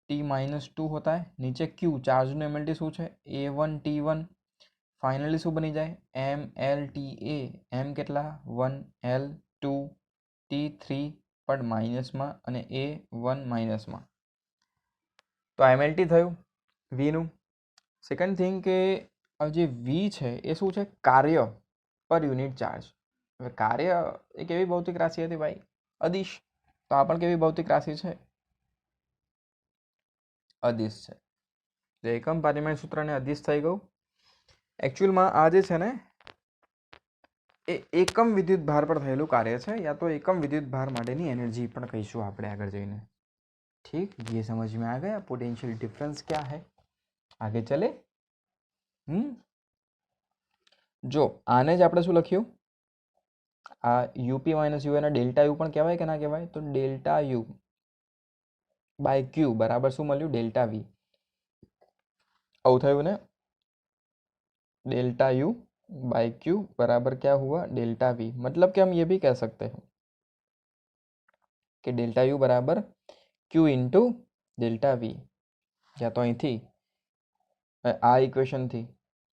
t-2 होता है, नीचे q चार्ज નું MLT શું છે a1 t1, ફાઇનલી શું બની જાય mLTA, m કેટલા 1 l2 t3 પણ માઇનસમાં અને a1 માઇનસમાં, તો MLT થયું v નું. સેકન્ડ થિંગ કે જે v છે એ શું છે કાર્ય પર યુનિટ ચાર્જ. હવે કાર્ય એ કેવી ભૌતિક રાશિ હતી ભાઈ અદિશ, તો આ પણ કેવી ભૌતિક રાશિ છે અદિશ છે. જે એકમ પરિમાણ સૂત્રને અદિશ થઈ ગયું. એકચ્યુઅલમાં આ જે છે ને એ એકમ વિદ્યુત ભાર પર થયેલું કાર્ય છે, યા તો એકમ વિદ્યુત ભાર માટેની એનર્જી પણ કહીશું આપણે આગળ જઈને. ठीक, ये समझ में आ गया पोटेंशियल डिफरेंस क्या है. आगे चले. જો આને જ આપણે શું લખ્યું, આ યુપી માઇનસ યુ એને ડેલ્ટા યુ પણ કહેવાય કે ના કહેવાય, તો ડેલ્ટા યુ બાય ક્યુ બરાબર શું મળ્યું डेल्टा वी. આવું થયું ને, डेल्टा यू बाई क्यू बराबर क्या हुआ डेल्टा वी. मतलब कि हम ये भी कह सकते हैं कि डेल्टा यू बराबर क्यू इंटू डेल्टा वी. या तो અહીંથી આ ઇક્વેશનથી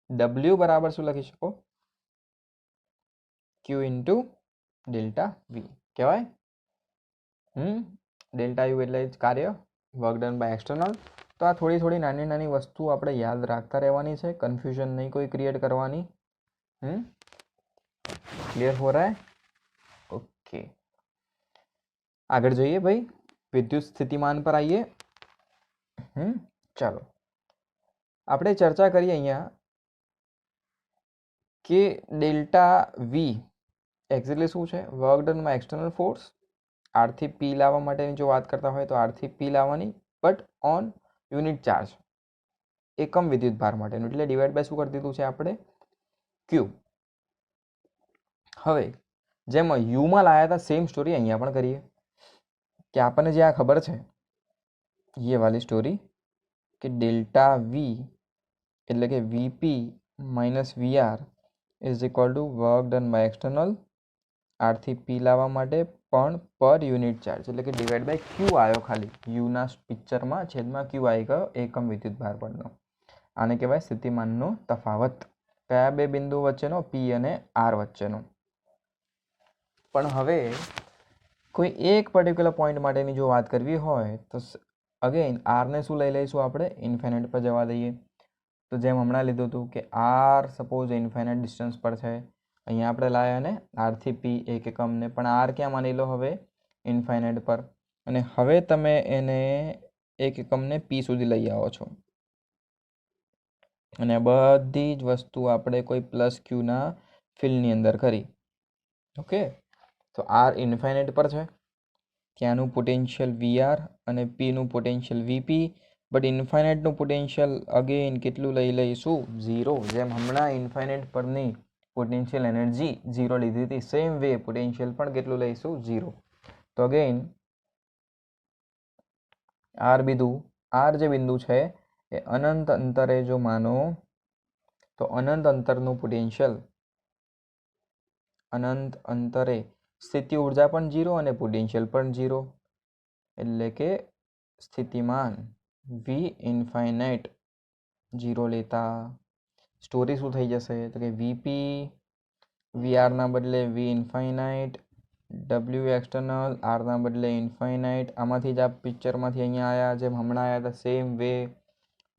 ડબલ્યુ બરાબર શું લખી શકો ક્યુ ઇન્ટુ ડેલ્ટા વી કહેવાય. ડેલ્ટા યુ એટલે જ કાર્ય, વર્ક ડન બાય એક્સટર્નલ. તો આ થોડી નાની નાની વસ્તુ આપણે યાદ રાખતા રહેવાની છે, કન્ફ્યુઝન નહીં કોઈ ક્રિએટ કરવાની. ક્લિયર હો રહા હે? ઓકે, આગળ જોઈએ ભાઈ, વિદ્યુત સ્થિતિમાન પર આવીએ. ચાલો આપણે ચર્ચા કરીએ અહીંયા કે ડેલ્ટા વી એક્ઝેક્ટલી શું છે, work done by external force. આરથી પી લાવવા માટેની જો વાત કરતા હોય તો આરથી પી લાવવાની, બટ ઓન યુનિટ ચાર્જ, એકમ વિદ્યુત ભાર માટેનું, એટલે ડિવાઈડ બાય શું કરી દીધું છે આપણે ક્યુ. હવે જેમ યુમાં લાયા હતા સેમ સ્ટોરી અહીંયા પણ કરીએ કે આપણને જે આ ખબર છે ये वाली स्टोरी कि डेल्टा वी એટલે કે VP minus VR is equal to work done by external. આરથી પી લાવવા માટે પણ પર યુનિટ ચાર્જ, એટલે કે ડિવાઈડ બાય ક્યુ આવ્યો, ખાલી યુના પિક્ચરમાં છેદમાં ક્યુ આવી ગયો એકમ વિદ્યુત ભાર પરનો. આને કહેવાય સ્થિતિમાનનો તફાવત, કયા બે બિંદુ વચ્ચેનો, પી અને આર વચ્ચેનો. પણ હવે કોઈ એક પર્ટિક્યુલર પોઈન્ટ માટેની જો વાત કરવી હોય તો અગેન આરને શું લઈ લઈશું આપણે ઇન્ફાઇનાઇટ પર જવા દઈએ. તો જેમ હમણાં લીધું હતું કે આર સપોઝ ઇન્ફાઇનાઇટ ડિસ્ટન્સ પર છે, અહીંયા આપણે લાયા ને આરથી પી એક એકમને, પણ આર ક્યાં માની લો હવે ઇન્ફાઇનાઇટ પર, અને હવે તમે એને એક એકમને પી સુધી લઈ આવો છો, અને બધી જ વસ્તુ આપણે કોઈ પ્લસ ક્યુના ફિલ્ડની અંદર કરી. ઓકે, તો આર ઇન્ફાઇનાઇટ પર છે, ત્યાંનું પોટેન્શિયલ વીઆર અને પીનું પોટેન્શિયલ વીપી, બટ ઇન્ફાઇનાઇટનું પોટેન્શિયલ અગેન કેટલું લઈ લઈશું 0. જેમ હમણાં ઇન્ફાઇનાઇટ પરની પોટેન્શિયલ એનર્જી 0 લીધી હતી, સેમ વે પોટેન્શિયલ પણ કેટલું લઈશું 0. તો અગેન આર જે બિંદુ છે એ અનંત અંતરે જો માનો તો અનંત અંતરનું પોટેન્શિયલ, અનંત અંતરે સ્થિતિ ઉર્જા પણ 0 અને પોટેન્શિયલ પણ 0, એટલે કે સ્થિતિમાન વી ઇન્ફાઇનાઇટ 0 લેતા સ્ટોરી શું થઈ જશે, તો કે વીપી વીઆરના બદલે વી ઇન્ફાઇનાઇટ, ડબલ્યુ એક્સટર્નલ આરના બદલે ઇન્ફાઇનાઇટ. આમાંથી જ આ પિક્ચરમાંથી અહીંયા આવ્યા, જેમ હમણાં આવ્યા હતા સેમ વે,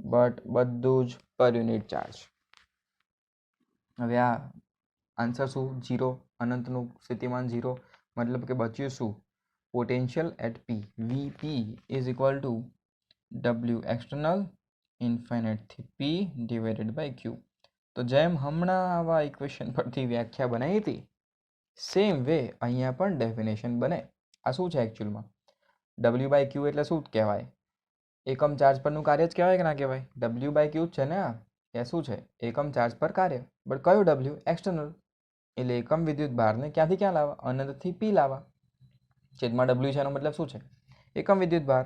બટ બધું જ પર યુનિટ ચાર્જ. હવે આ આન્સર શું 0, અનંતનું સ્થિતિમાન 0, મતલબ કે બચ્યું શું potential at P, VP is equal to W external ઇન્ફાઇનાઇટથી પી ડિવાઇડેડ બાય ક્યુ. તો જેમ હમણાં આવા ઇક્વેશન પરથી વ્યાખ્યા બનાવી હતી સેમ વે અહીંયા પણ ડેફિનેશન બને. આ શું છે એકચ્યુઅલમાં ડબલ્યુ બાય ક્યુ એટલે શું કહેવાય, એકમ ચાર્જ પરનું કાર્ય જ કહેવાય કે ના કહેવાય, ડબલ્યુ બાય ક્યુ જ છે ને. એ શું છે એકમ ચાર્જ પર કાર્ય, બટ કયું ડબલ્યુ એક્સટર્નલ, એટલે એકમ વિદ્યુત ભારને ક્યાંથી ક્યાં લાવવા, અનંતથી પી લાવવા. છેદમાં ડબલ્યુ છે એનો મતલબ શું છે એકમ વિદ્યુત ભાર.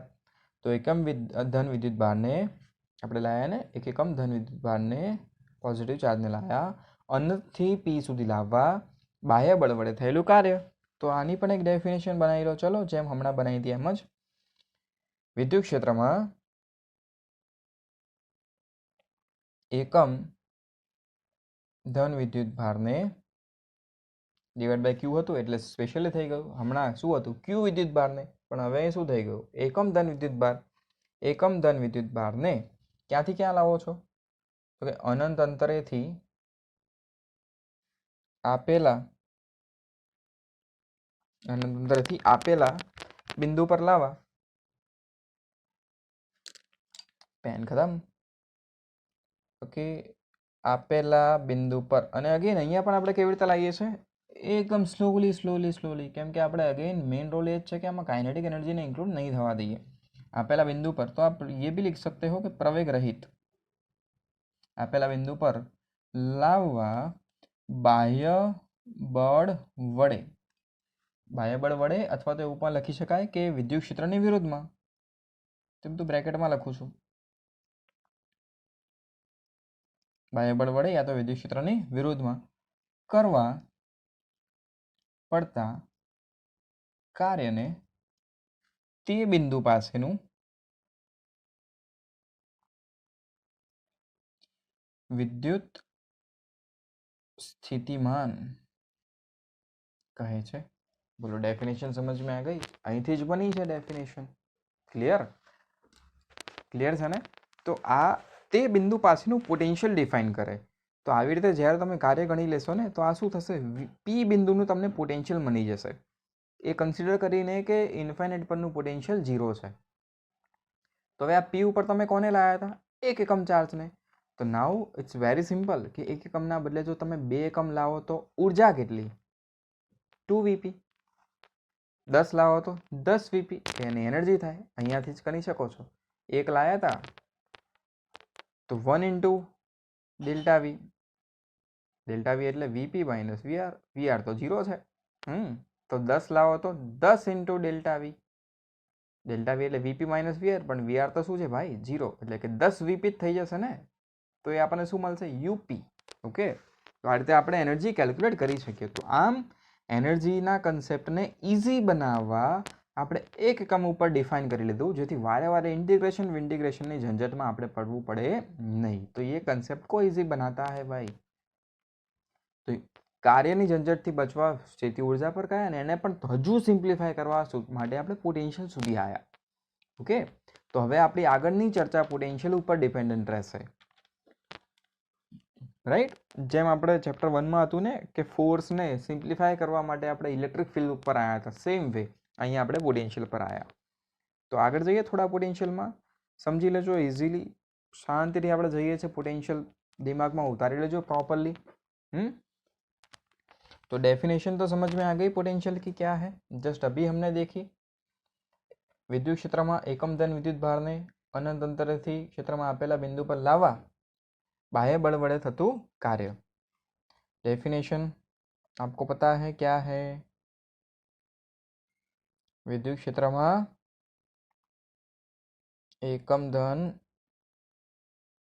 તો એકમ ધન વિદ્યુત ભારને આપણે લાયા ને, એક એકમ ધન વિદ્યુત ભારને પોઝિટિવ ચાર્જને લાયા અનંતથી પી સુધી લાવવા બાહ્ય બળ વડે થયેલું કાર્ય. તો આની પણ એક ડેફિનેશન બનાવી લો, ચલો જેમ હમણાં બનાવી હતી એમ જ. વિદ્યુત ક્ષેત્રમાં એકમ ધન વિદ્યુત ભારને ડિવાઈડ બાય ક્યુ હતું એટલે સ્પેશિયલી થઈ ગયું. હમણાં શું હતું? ક્યુ વિદ્યુત ભારને, પણ હવે શું થઈ ગયું? એકમ ધન વિદ્યુત ભાર. એકમ ધન વિદ્યુત ભારને ક્યાંથી ક્યાં લાવો છો? તો કે અનંત અંતરેથી આપેલા બિંદુ પર લાવવા. પેન ખતમ. ઓકે, આપેલા બિંદુ પર. અને અગેન અહીંયા પણ આપણે કેવી રીતે લાવીએ છીએ? એકદમ સ્લોલી, કેમ કે આપણે અગેન મેઇન રોલ એ જ છે કે આમાં કાઇનેટિક એનર્જીને ઇન્ક્લુડ નહીં થવા દઈએ. આપેલા બિंदु पर तो आप ये भी लिख सकते हो कि प्रवेग रहित આપેલા બિંદુ પર લાવવા બાહ્ય બળ વડે અથવા તો એવું પણ લખી શકાય કે વિદ્યુત ક્ષેત્રની વિરુદ્ધમાં. તેમ તો બ્રેકેટમાં લખું છું. બાહ્ય બળ વડે યા તો વિદ્યુત ક્ષેત્રની વિરુદ્ધમાં કરવા પડતા કાર્યને તે બિંદુ પાસેનું વિદ્યુત સ્થિતિમાન કહે છે. બોલો, ડેફિનેશન સમજ में आ गई? અહીંથી જ બની છે ડેફિનેશન. ક્લિયર છે ને? તો આ તે બિંદુ પાસેનું પોટેન્શિયલ ડિફાઇન કરે. તો આવી રીતે જ્યારે તમે કાર્ય ગણી લેશો ને તો આ શું થશે? પી બિંદુનું તમને પોટેન્શિયલ મળી જશે. એ કન્સિડર કરીને કે ઇન્ફાઇનાઇટ પરનું પોટેન્શિયલ 0 છે. તો હવે આ પી ઉપર તમે કોને લાવ્યા હતા? એક એકમ ચાર્જને. તો નાઉ ઇટ્સ વેરી સિમ્પલ કે એક એકમના બદલે જો તમે 2 એકમ લાવો તો ઉર્જા કેટલી? 2 વીપી. 10 લાવો તો 10 વીપી એની એનર્જી થાય. અહીંયાથી જ કરી શકો છો. એક લાયા હતા તો 1 into delta V. Delta V એટલે વીપી માઇનસ વીઆર. વીઆર તો 0 છે. તો 10 લાવો તો 10 into delta V. Delta V એટલે વીપી માઇનસ વીઆર, પણ વીઆર તો શું છે ભાઈ? 0. એટલે કે 10 વીપી જ થઈ જશે ને. તો એ આપણને શું મળશે? યુપી. ઓકે, તો આ રીતે આપણે એનર્જી કેલ્ક્યુલેટ કરી શકીએ. તો આમ એનર્જીના કન્સેપ્ટને ઇઝી બનાવવા આપણે એક એકમ ઉપર ડિફાઇન કરી લીધું, જેથી વારે ઇન્ટિગ્રેશનની ઝંઝટમાં આપણે પડવું પડે નહીં. તો એ કન્સેપ્ટ કો ઇઝી બનાતા હે ભાઈ. તો કાર્યની ઝંઝટથી બચવા સ્થિતિ ઉર્જા પર ગયા અને એને પણ હજુ સિમ્પ્લિફાય કરવા માટે આપણે પોટેન્શિયલ સુધી આવ્યા. ઓકે, તો હવે આપણી આગળની ચર્ચા પોટેન્શિયલ ઉપર ડિપેન્ડન્ટ રહેશે. રાઈટ? જેમ આપણે ચેપ્ટર 1માં હતું ને કે ફોર્સને સિમ્પ્લિફાય કરવા માટે આપણે ઇલેક્ટ્રિક ફિલ્ડ ઉપર આવ્યા હતા, સેમ વે અહીંયા આપણે પોટેન્શિયલ પર આવ્યા. તો આગળ જઈએ થોડા પોટેન્શિયલમાં, સમજી લેજો ઇઝીલી, શાંતિથી આપણે જઈએ છીએ. પોટેન્શિયલ દિમાગમાં ઉતારી લેજો પ્રોપરલી. तो डेफिनेशन तो समझ में आ गई पोटेंशियल की क्या है. जस्ट अभी हमने देखी विद्युत क्षेत्र में एकम धन विद्युत भार ने अनंत अंतरेથી ક્ષેત્રમાં આપેલા બિંદુ પર લાવવા बाह्य बल वड़े थतु कार्य. डेफिनेशन आपको पता है क्या है? विद्युत क्षेत्र में एकम धन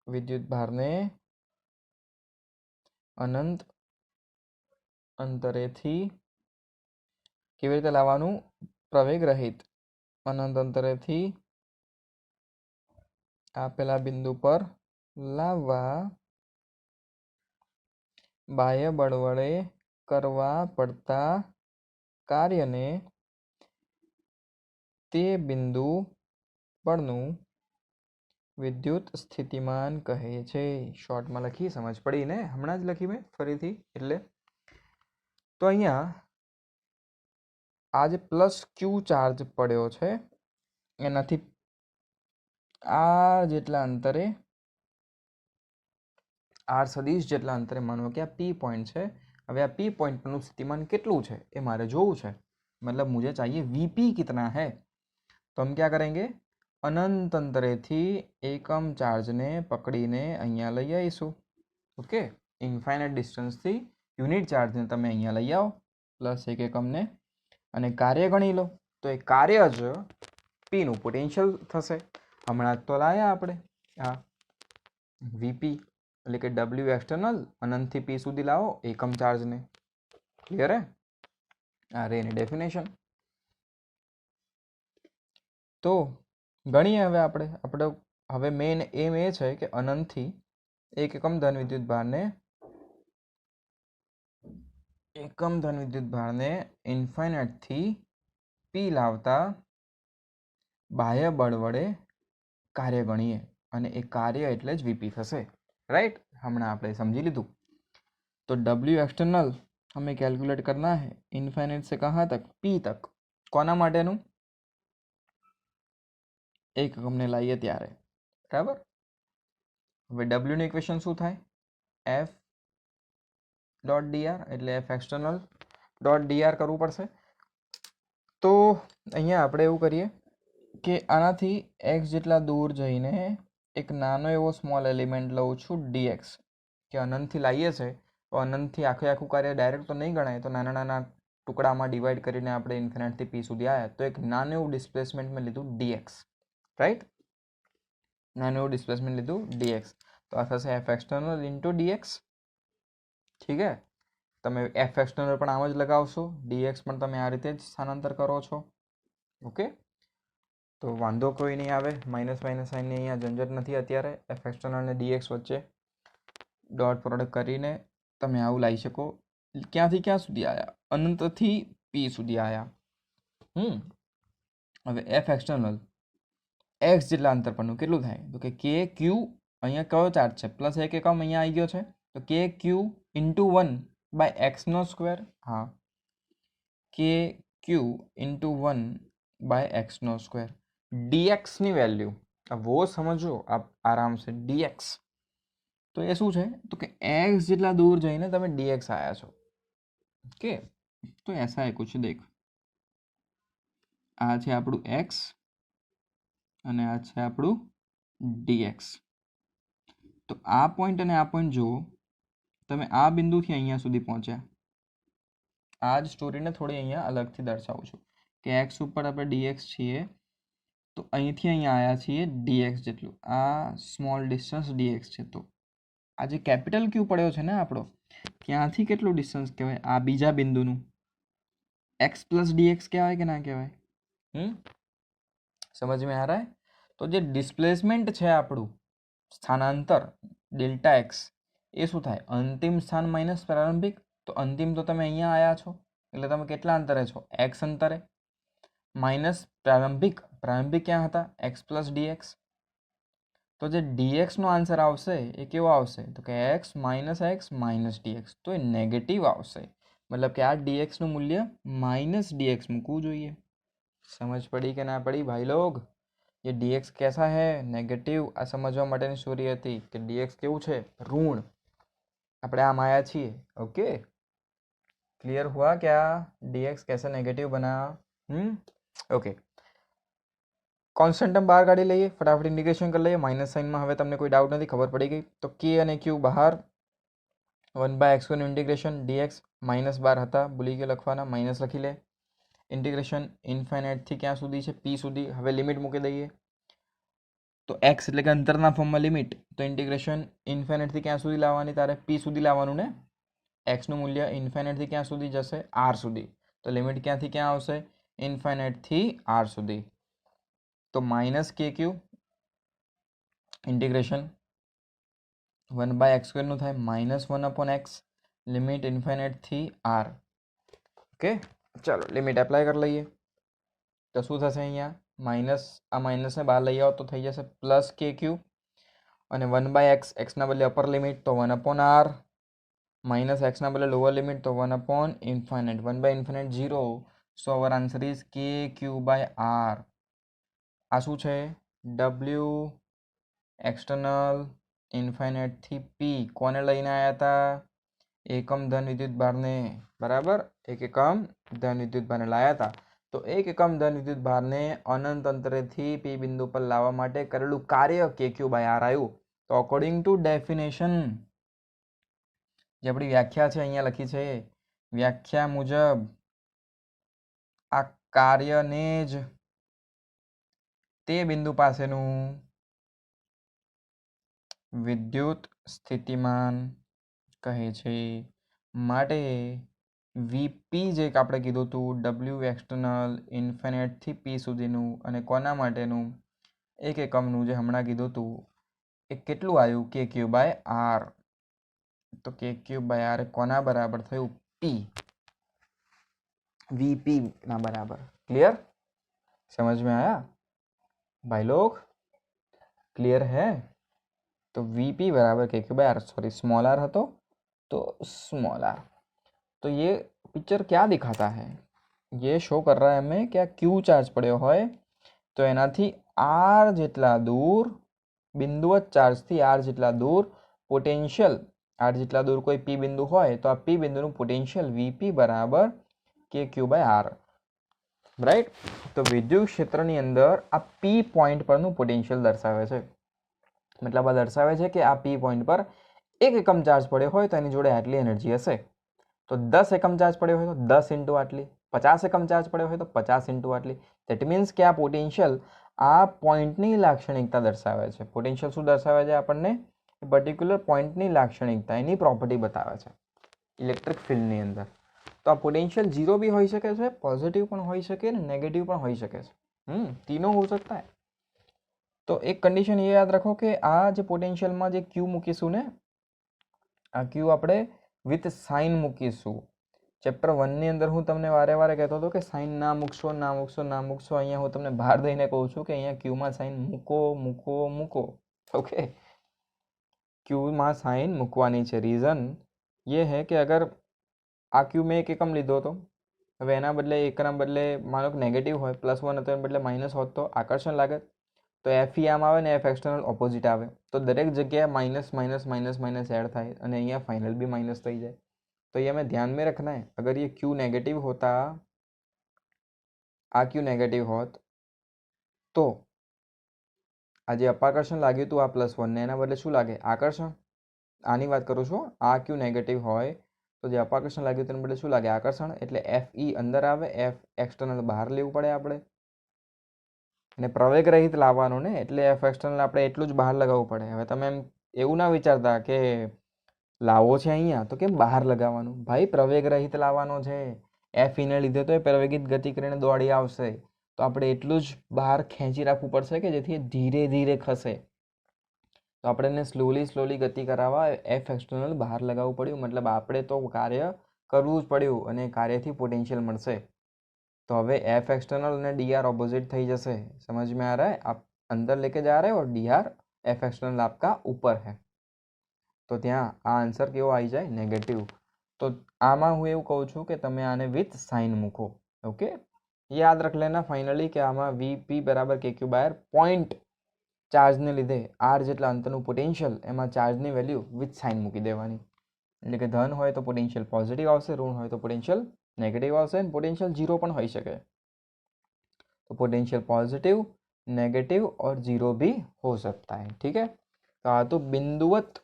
विद्युत भार ने अनंत अंतरेથી કેવી રીતે લાવવાનું? પ્રવેગ રહિત અનંત અંતરેથી આપેલા બિંદુ પર લાવવા બાહ્ય બળ વડે કરવા પડતા કાર્યને તે બિંદુ પરનું વિદ્યુત સ્થિતિમાન કહે છે. શોર્ટમાં લખી, સમજ પડી ને? હમણાં જ લખી મેં ફરીથી. એટલે તો અહીંયા આ જે પ્લસ ક્યુ ચાર્જ પડ્યો છે એનાથી આ જેટલા અંતરે, આર સદીશ જેટલા અંતરે માનો કે આ પી પોઈન્ટ છે. હવે આ પી પોઈન્ટ પરનું સ્થિતિમાન કેટલું છે એ મારે જોવું છે. मतलब मुझे चाहिए वीपी कितना है. तो हम क्या करेंगे? अनंत अंतरेથી એકમ ચાર્જને પકડીને અહીંયા લઈ આવીશું. ઓકે, ઇન્ફાઇનાઇટ ડિસ્ટન્સથી યુનિટ ચાર્જને તમે અહીંયા લઈ આવો પ્લસ એક એકમને અને કાર્ય ગણી લો. તો એ કાર્ય જ પીનું પોટેન્શિયલ થશે. હમણાં જ તો લાયા આપણે આ વીપી એટલે કે ડબલ્યુ એક્સટર્નલ અનંતથી પી સુધી લાવો એકમ ચાર્જને. ક્લિયર હે? આ રે એની ડેફિનેશન. તો ગણીએ હવે આપણે હવે મેઇન એમ એ છે કે અનંતથી એક એકમ ધન વિદ્યુત ભારને ઇન્ફાઇનાઇટથી પી લાવતા બાહ્ય બળ વડે કાર્ય ગણીએ અને એ કાર્ય એટલે જ વીપી થશે, राइट। हमें आपने समझी लीधु। तो डब्ल्यू एक्सटर्नल हमें कैलकुलेट करना है इनफाइनाइट से कहाँ तक, पी तक। कोना माटेनु एक हमने लाइए त्यारे, बराबर। હવે ડબલ્યુ ની ઇક્વેશન શું થાય, એફ ડોટ ડીઆર એટલે એફ એક્સટર્નલ ડોટ ડીઆર કરવું પડશે। તો અહીંયા આપણે એવું કરીએ કે આનાથી એક્સ જેટલા દૂર જઈને એક નાનો એવો સ્મોલ એલિમેન્ટ લઉં છું ડીએક્સ, કે અનંતથી લાવીએ છે તો અનંતથી આખું કાર્ય ડાયરેક્ટ તો નહીં ગણાય, તો નાના નાના ટુકડામાં ડિવાઈડ કરીને આપણે ઇન્ફિનિટથી પી સુધી આવ્યા, તો એક નાનું એવું ડિસ્પ્લેસમેન્ટ મેં લીધું ડીએક્સ, રાઈટ। નાનું એવું ડિસ્પ્લેસમેન્ટ લીધું ડીએક્સ, તો આ થશે એફ એક્સટર્નલ ઇન્ટુ ડીએક્સ, ઠીક હે। તમે એફ એક્સટર્નલ પણ આમ જ લગાવશો, ડીએક્સ પણ તમે આ રીતે જ સ્થાનાંતર કરો છો, ઓકે। તો વાંધો કોઈ નહીં આવે, માઇનસ માઇનસ સાઇનની અહીંયા ઝંઝટ નથી અત્યારે। એફ એક્સટર્નલ અને ડીએક્સ વચ્ચે ડોટ પ્રોડક્ટ કરીને તમે આવું લાવી શકો। ક્યાંથી ક્યાં સુધી આવ્યા, અનંતથી પી સુધી આવ્યા। હવે એફ એક્સટર્નલ એક્સ જેટલા અંતર પરનું કેટલું થાય, તો કે કે ક્યુ, અહીંયા કયો ચાર્જ છે, પ્લસ એક એકમ અહીંયા આવી ગયો છે, તો કે ક્યુ ઇન્ટુ 1/x², હા, કે ક્યુ ઇન્ટુ 1/x²। ડીએક્સની વેલ્યુ वो समझो आप आराम से dx, तो ये શું છે, તો કે x જેટલા દૂર જઈને તમે dx આયા છો, ઓકે। तो ऐसा है कुछ, देख આ છે આપણું x અને આ છે આપણું dx। તો આ પોઈન્ટ અને આ પોઈન્ટ જુઓ, તમે આ બિંદુથી અહીંયા સુધી પહોંચ્યા। આ જ સ્ટોરીને થોડી અહીંયા અલગથી દર્શાવું છું કે x ઉપર આપણે dx છીએ, તો અહીંથી અહીંયા આવ્યા છીએ dx જેટલું, આ સ્મોલ ડિસ્ટન્સ dx છે। તો આ જે કેપિટલ ક્યુ પડ્યો છે ને આપણો, ત્યાંથી કેટલું ડિસ્ટન્સ કહેવાય, આ બીજા બિંદુનું x પ્લસ dx કહેવાય કે ના કહેવાય, समझ में आ रहा है। तो जो डिस्प्लेसमेंट है આપણું સ્થાનાંતર ડેલ્ટા એક્સ, એ શું થાય, અંતિમ સ્થાન માઇનસ પ્રારંભિક, તો અંતિમ તો તમે અહીંયા આવ્યા છો એટલે તમે કેટલા અંતરે છો, એક્સ અંતરે, માઇનસ પ્રારંભિક, પ્રારંભિક ક્યાં હતા, એક્સ પ્લસ ડીએક્સ। તો જે ડીએક્સનો આન્સર આવશે એ કેવો આવશે, તો કે એક્સ માઇનસ ડીએક્સ, તો એ નેગેટિવ આવશે, मतलब કે આ ડીએક્સનું મૂલ્ય માઇનસ ડીએક્સ મૂકવું જોઈએ। समझ पड़ी कि ना पड़ी भाई लोग, ये dx कैसा है, नेगेटिव। आ समझवा माटेनी स्टोरी थी कि dx केवुं छे, ऋण, આપણે આમ આયા છીએ, ओके। क्लियर हुआ क्या, dx कैसे नेगेटिव बना, ओके। कॉन्स्टન્ટ टर्म बहार काढी लईए, फटाफट इंडिकेशन कर लईए, माइनस साइन में हवे तमने कोई डाउट नहीं, खबर पड़ी गई। तो k અને q બહાર, 1/x² નું ઇન્ટિગ્રેશન dx -12 હતા, ભૂલી ગયો લખવાના, માઇનસ લખી લે। ઇન્ટિગ્રેશન ઇન્ફાઇનાઇટથી ક્યાં સુધી છે, પી સુધી। હવે લિમિટ મૂકી દઈએ, તો એક્સ એટલે કે અંતરના ફોર્મમાં લિમિટ, તો ઇન્ટિગ્રેશન ઇન્ફાઇનાઇટથી ક્યાં સુધી લાવવાની, તારે પી સુધી લાવવાનું ને। એક્સનું મૂલ્ય ઇન્ફાઇનાઇટથી ક્યાં સુધી જશે, આર સુધી, તો લિમિટ ક્યાંથી ક્યાં આવશે, ઇન્ફાઇનાઇટથી આર સુધી। તો માઇનસ કે ક્યુ ઇન્ટિગ્રેશન 1/x² નું થાય -1/x, લિમિટ ઇન્ફાઇનાઇટથી આર, ઓકે। चलो लिमिट एप्लाय कर लीए, तो शू थशे अहींया, माइनस आ माइनस ने बहार लई आओ तो थई जशे प्लस के क्यू, અને 1/x, x ના બદલે અપર લિમિટ તો 1/r, માઇનસ x ના બદલે લોઅર લિમિટ તો 1/ઇન્ફાઇનાઇટ, 1/ઇન્ફાઇનાઇટ 0, so our answer is kq/r। આ શું છે, w એક્સટર્નલ ઇન્ફાઇનાઇટથી પી કોને લઈને આવ્યા હતા, એકમ ધન વિદ્યુત ભારને, બરાબર, એક એકમ ધન વિદ્યુત ભારને લાયા હતા। તો એક એકમ ધન વિદ્યુત ભારને અનંત અંતરેથી પી બિંદુ પર લાવવા માટે કરેલું કાર્ય kq/r આવ્યું। તો અકોર્ડિંગ ટુ ડેફિનેશન, જે આપણી વ્યાખ્યા છે અહીંયા લખી છે, વ્યાખ્યા મુજબ આ કાર્યને જ તે બિંદુ પાસેનું વિદ્યુત સ્થિતિમાન કહે છે। માટે વીપી જે આપણે કીધું હતું, ડબલ્યુ એક્સટર્નલ ઇન્ફાઇનાઇટથી પી સુધીનું, અને કોના માટેનું, એક એકમનું જે હમણાં કીધું હતું એ કેટલું આવ્યું કે ક્યુ બાય આર. તો કે ક્યુ બાય આર કોના બરાબર થયું? પી, વીપી ના બરાબર. क्लियर? समझ में आया भाई लोग? क्लियर है? तो वीपी बराबर k Q by R, sorry small R હતો तो स्मॉल आर. तो ये पिक्चर क्या दिखाता है? ये शो कर रहा है हमें क्या क्यू चार्ज પડ્યો હોય તો એનાથી આર જેટલા દૂર બિંદુવત ચાર્જથી આર જેટલા દૂર પોટેન્શિયલ, આર જેટલા દૂર કોઈ પી બિંદુ હોય તો આ પી બિંદુનું પોટેન્શિયલ વીપી બરાબર કે ક્યુ બાય આર. રાઈટ? તો વિદ્યુત ક્ષેત્રની અંદર આ પી પોઈન્ટ પરનું પોટેન્શિયલ દર્શાવે છે. મતલબ આ દર્શાવે છે કે આ પી પોઈન્ટ પર એક એકમ ચાર્જ પડ્યો હોય તો એની જોડે આટલી એનર્જી હશે. તો 10 એકમ ચાર્જ પડ્યો હોય તો 10 ઇન્ટુ આટલી, 50 એકમ ચાર્જ પડ્યો હોય તો 50 ઇન્ટુ આટલી. ધેટ મીન્સ કે આ પોટેન્શિયલ આ પોઈન્ટની લાક્ષણિકતા દર્શાવે છે. પોટેન્શિયલ શું દર્શાવે છે આપણને? પર્ટિક્યુલર પોઈન્ટની લાક્ષણિકતા, એની પ્રોપર્ટી બતાવે છે ઇલેક્ટ્રિક ફિલ્ડની અંદર. તો આ પોટેન્શિયલ 0 भी હોઈ શકે છે, પોઝિટિવ પણ હોઈ શકે ને નેગેટિવ પણ હોઈ શકે છે. तीनों हो सकता है. तो एक कंडीशन ये याद रखो कि આ જે પોટેન્શિયલમાં જે ક્યુ મૂકીશું ને, આ ક્યુ આપણે વિથ સાઇન મૂકીશું. ચેપ્ટર 1 ની અંદર હું તમને વારે વારે કહેતો હતો કે સાઇન ના મૂકશો, ના મૂકશો, ના મૂકશો. અહીંયા હું તમને બહાર દઈને કહું છું કે અહીંયા ક્યુમાં સાઇન મૂકો, મૂકો, મૂકો. ઓકે, ક્યુમાં સાઇન મૂકવાની છે. રીઝન ये है कि अगर આ ક્યુ મેં એક એકમ લીધો હતો, હવે એના બદલે એકના બદલે માનો કે નેગેટિવ હોય, +1 હતો એના બદલે માઇનસ હોત તો આકર્ષણ લાગે. તો એફ ઈ આમ આવે ને એફ એક્સટર્નલ ઓપોઝિટ આવે. તો દરેક જગ્યાએ માઇનસ માइनस माइनस माइनस ऐड થાય અને અહીંયા फाइनल भी माइनस થઈ જાય. तो ये हमें ध्यान में रखना है. अगर ये क्यू नेगेटिव होता, आ क्यू नेगेटिव होत तो આ જે અપાકર્ષણ લાગ્યું હતું આ +1 ને એના બદલે શું લાગે? આકર્ષણ. આની વાત કરું છું. આ ક્યુ નેગેટિવ હોય તો જે અપાકર્ષણ લાગ્યું તેના બદલે શું લાગે? આકર્ષણ. એટલે એફ ઈ અંદર આવે, એફ એક્સટર્નલ બહાર લેવું પડે આપણે. અને પ્રવેગ રહિત લાવવાનું ને, એટલે એફ એક્સટર્નલ આપણે એટલું જ બહાર લગાવવું પડે. હવે તમે એમ એવું ના વિચારતા કે લાવો છે અહીંયા તો કેમ બહાર લગાવવાનું? ભાઈ પ્રવેગ રહિત લાવવાનો છે. એફ ઈને લીધે તો એ પ્રવેગિત ગતિ કરીને દોડી આવશે. તો આપણે એટલું જ બહાર ખેંચી રાખવું પડશે કે જેથી ધીરે ધીરે ખસે. તો આપણે એને સ્લોલી ગતિ કરાવવા એફ એક્સટર્નલ બહાર લગાવવું પડ્યું. મતલબ આપણે તો કાર્ય કરવું જ પડ્યું અને કાર્યથી પોટેન્શિयल મળશે. तो હવે एफ एक्सटर्नल ने डी आर ऑपोजिट થઈ જશે. समझ में आ रहा है? आप अंदर लेके जा रहे हो और डी आर एफ एक्सटर्नल आपका ऊपर है. તો ત્યાં આ આન્સર કેવો આવી જાય? નેગેટિવ. તો આમાં હું એવું કહું છું કે તમે આને વિથ સાઇન મૂકો. ઓકે, યાદ રખ લેના ફાઇનલી કે આમાં વીપી બરાબર કે ક્યુ બાય આર પોઈન્ટ ચાર્જને લીધે આર જેટલા અંતરનું પોટેન્શિયલ, એમાં ચાર્જની વેલ્યુ વિથ સાઇન મૂકી દેવાની. એટલે કે ધન હોય તો પોટેન્શિયલ પોઝિટિવ આવશે, ઋણ હોય તો પોટેન્શિયલ नेगेटिव આવશે અને પોટેન્શિयल 0 પણ હોઈ શકે. तो पोटेंशियल पॉजिटिव, नेगेटिव और 0 भी हो सकता है. ठीक है? तो आ तो बिंदुवत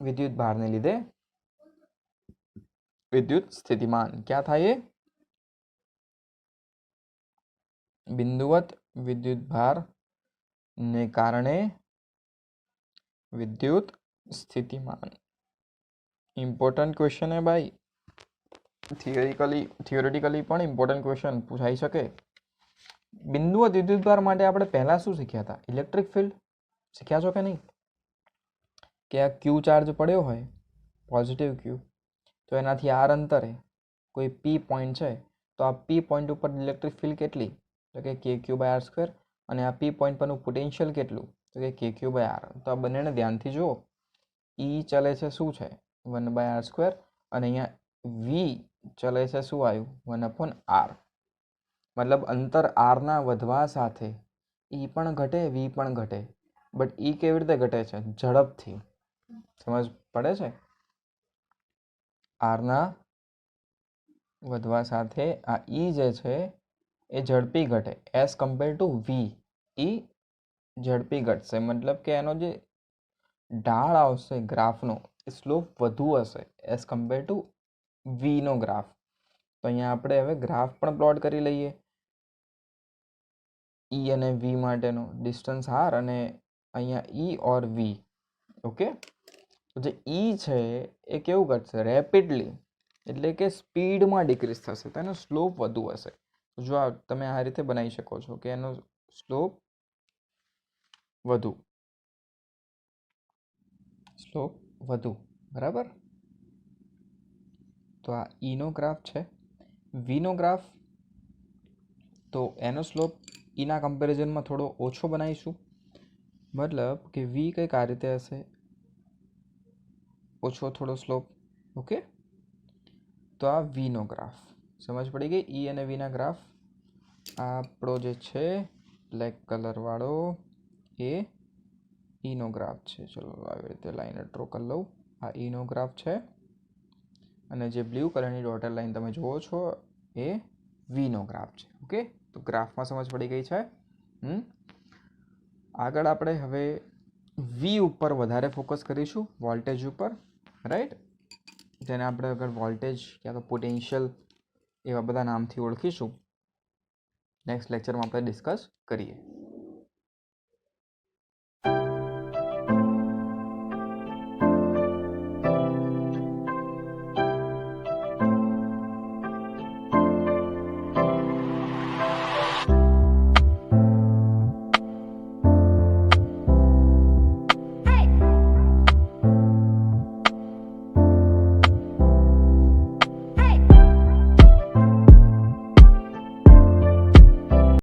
विद्युत भार ने લીધે विद्युत स्थितिमान क्या था? ये बिंदुवत विद्युत भार ने कारणे विद्युत स्थितिमान. इम्पोर्टન્ટ क्वेश्चन है भाई. થિયોરેટિકલી પણ ઇમ્પોર્ટન્ટ ક્વેશ્ચન પૂછાઈ શકે. બિંદુવત વિદ્યુતભાર માટે આપણે પહેલા શું શીખ્યા હતા? ઇલેક્ટ્રિક ફિલ્ડ શીખ્યા છો કે નહીં? કે આ ક્યુ ચાર્જ પડ્યો હોય, પોઝિટિવ ક્યુ, તો એનાથી આર અંતરે કોઈ પી પોઈન્ટ છે તો આ પી પોઈન્ટ ઉપર ઇલેક્ટ્રિક ફિલ્ડ કેટલી? તો કે કે ક્યુ બાય આર સ્ક્વેર. અને આ પી પોઈન્ટ પરનું પોટેન્શિયલ કેટલું? તો કે ક્યુ બાય આર. તો આ બંનેને ધ્યાનથી જુઓ. ઈ ચલે છે શું છે? 1/r². અને અહીંયા વી ચલે છે શું આવ્યું? 1/r. મતલબ અંતર આરના વધવા સાથે ઈ પણ ઘટે, વી પણ ઘટે. બટ ઈ કેવી રીતે ઘટે છે? ઝડપથી. સમજ પડે છે? આરના વધવા સાથે આ ઈ જે છે એ ઝડપી ઘટે એઝ કમ્પેર ટુ વી. ઈ ઝડપી ઘટશે. મતલબ કે એનો જે ઢાળ આવશે ગ્રાફનો એ સ્લોપ વધુ હશે એઝ કમ્પેર ટુ વીનો ગ્રાફ. તો અહીંયા આપણે હવે ગ્રાફ પણ પ્લોટ કરી લઈએ. ઈ અને વી માટેનો ડિસ્ટન્સ આર અને અહીંયા ઈ ઓર વી. ઓકે, તો જે ઈ છે એ કેવું ઘટશે? રેપિડલી, એટલે કે સ્પીડમાં ડિક્રીઝ થશે. તો એનો સ્લોપ વધુ હશે. જો તમે આ રીતે બનાવી શકો છો કે એનો સ્લોપ વધુ, સ્લોપ વધુ, બરાબર. તો આ ઈનો ગ્રાફ છે. વીનો ગ્રાફ, તો એનો સ્લોપ ઈના કમ્પેરિઝનમાં થોડો ઓછો બનાવીશું, મતલબ કે વી કંઈક આ રીતે હશે, ઓછો થોડો સ્લોપ. ઓકે, તો આ વીનો ગ્રાફ સમજ પડી ગઈ. ઈ અને વીના ગ્રાફ આપણો જે છે બ્લેક કલરવાળો એ ઈનો ગ્રાફ છે. ચલો આવી રીતે લાઈન ડ્રો કરી લઉં. આ ઈનો ગ્રાફ છે અને જે બ્લુ કલરની ડોટેડ લાઈન તમે જુઓ છો એ વીનો ગ્રાફ છે. ઓકે, તો ગ્રાફમાં સમજ પડી ગઈ છે. આગળ આપણે હવે વી ઉપર વધારે ફોકસ કરીશું, વોલ્ટેજ ઉપર, રાઈટ. જેને આપણે આગળ વોલ્ટેજ ક્યાં તો પોટેન્શિયલ એવા બધા નામથી ઓળખીશું. નેક્સ્ટ લેક્ચરમાં આપણે ડિસ્કસ કરીએ.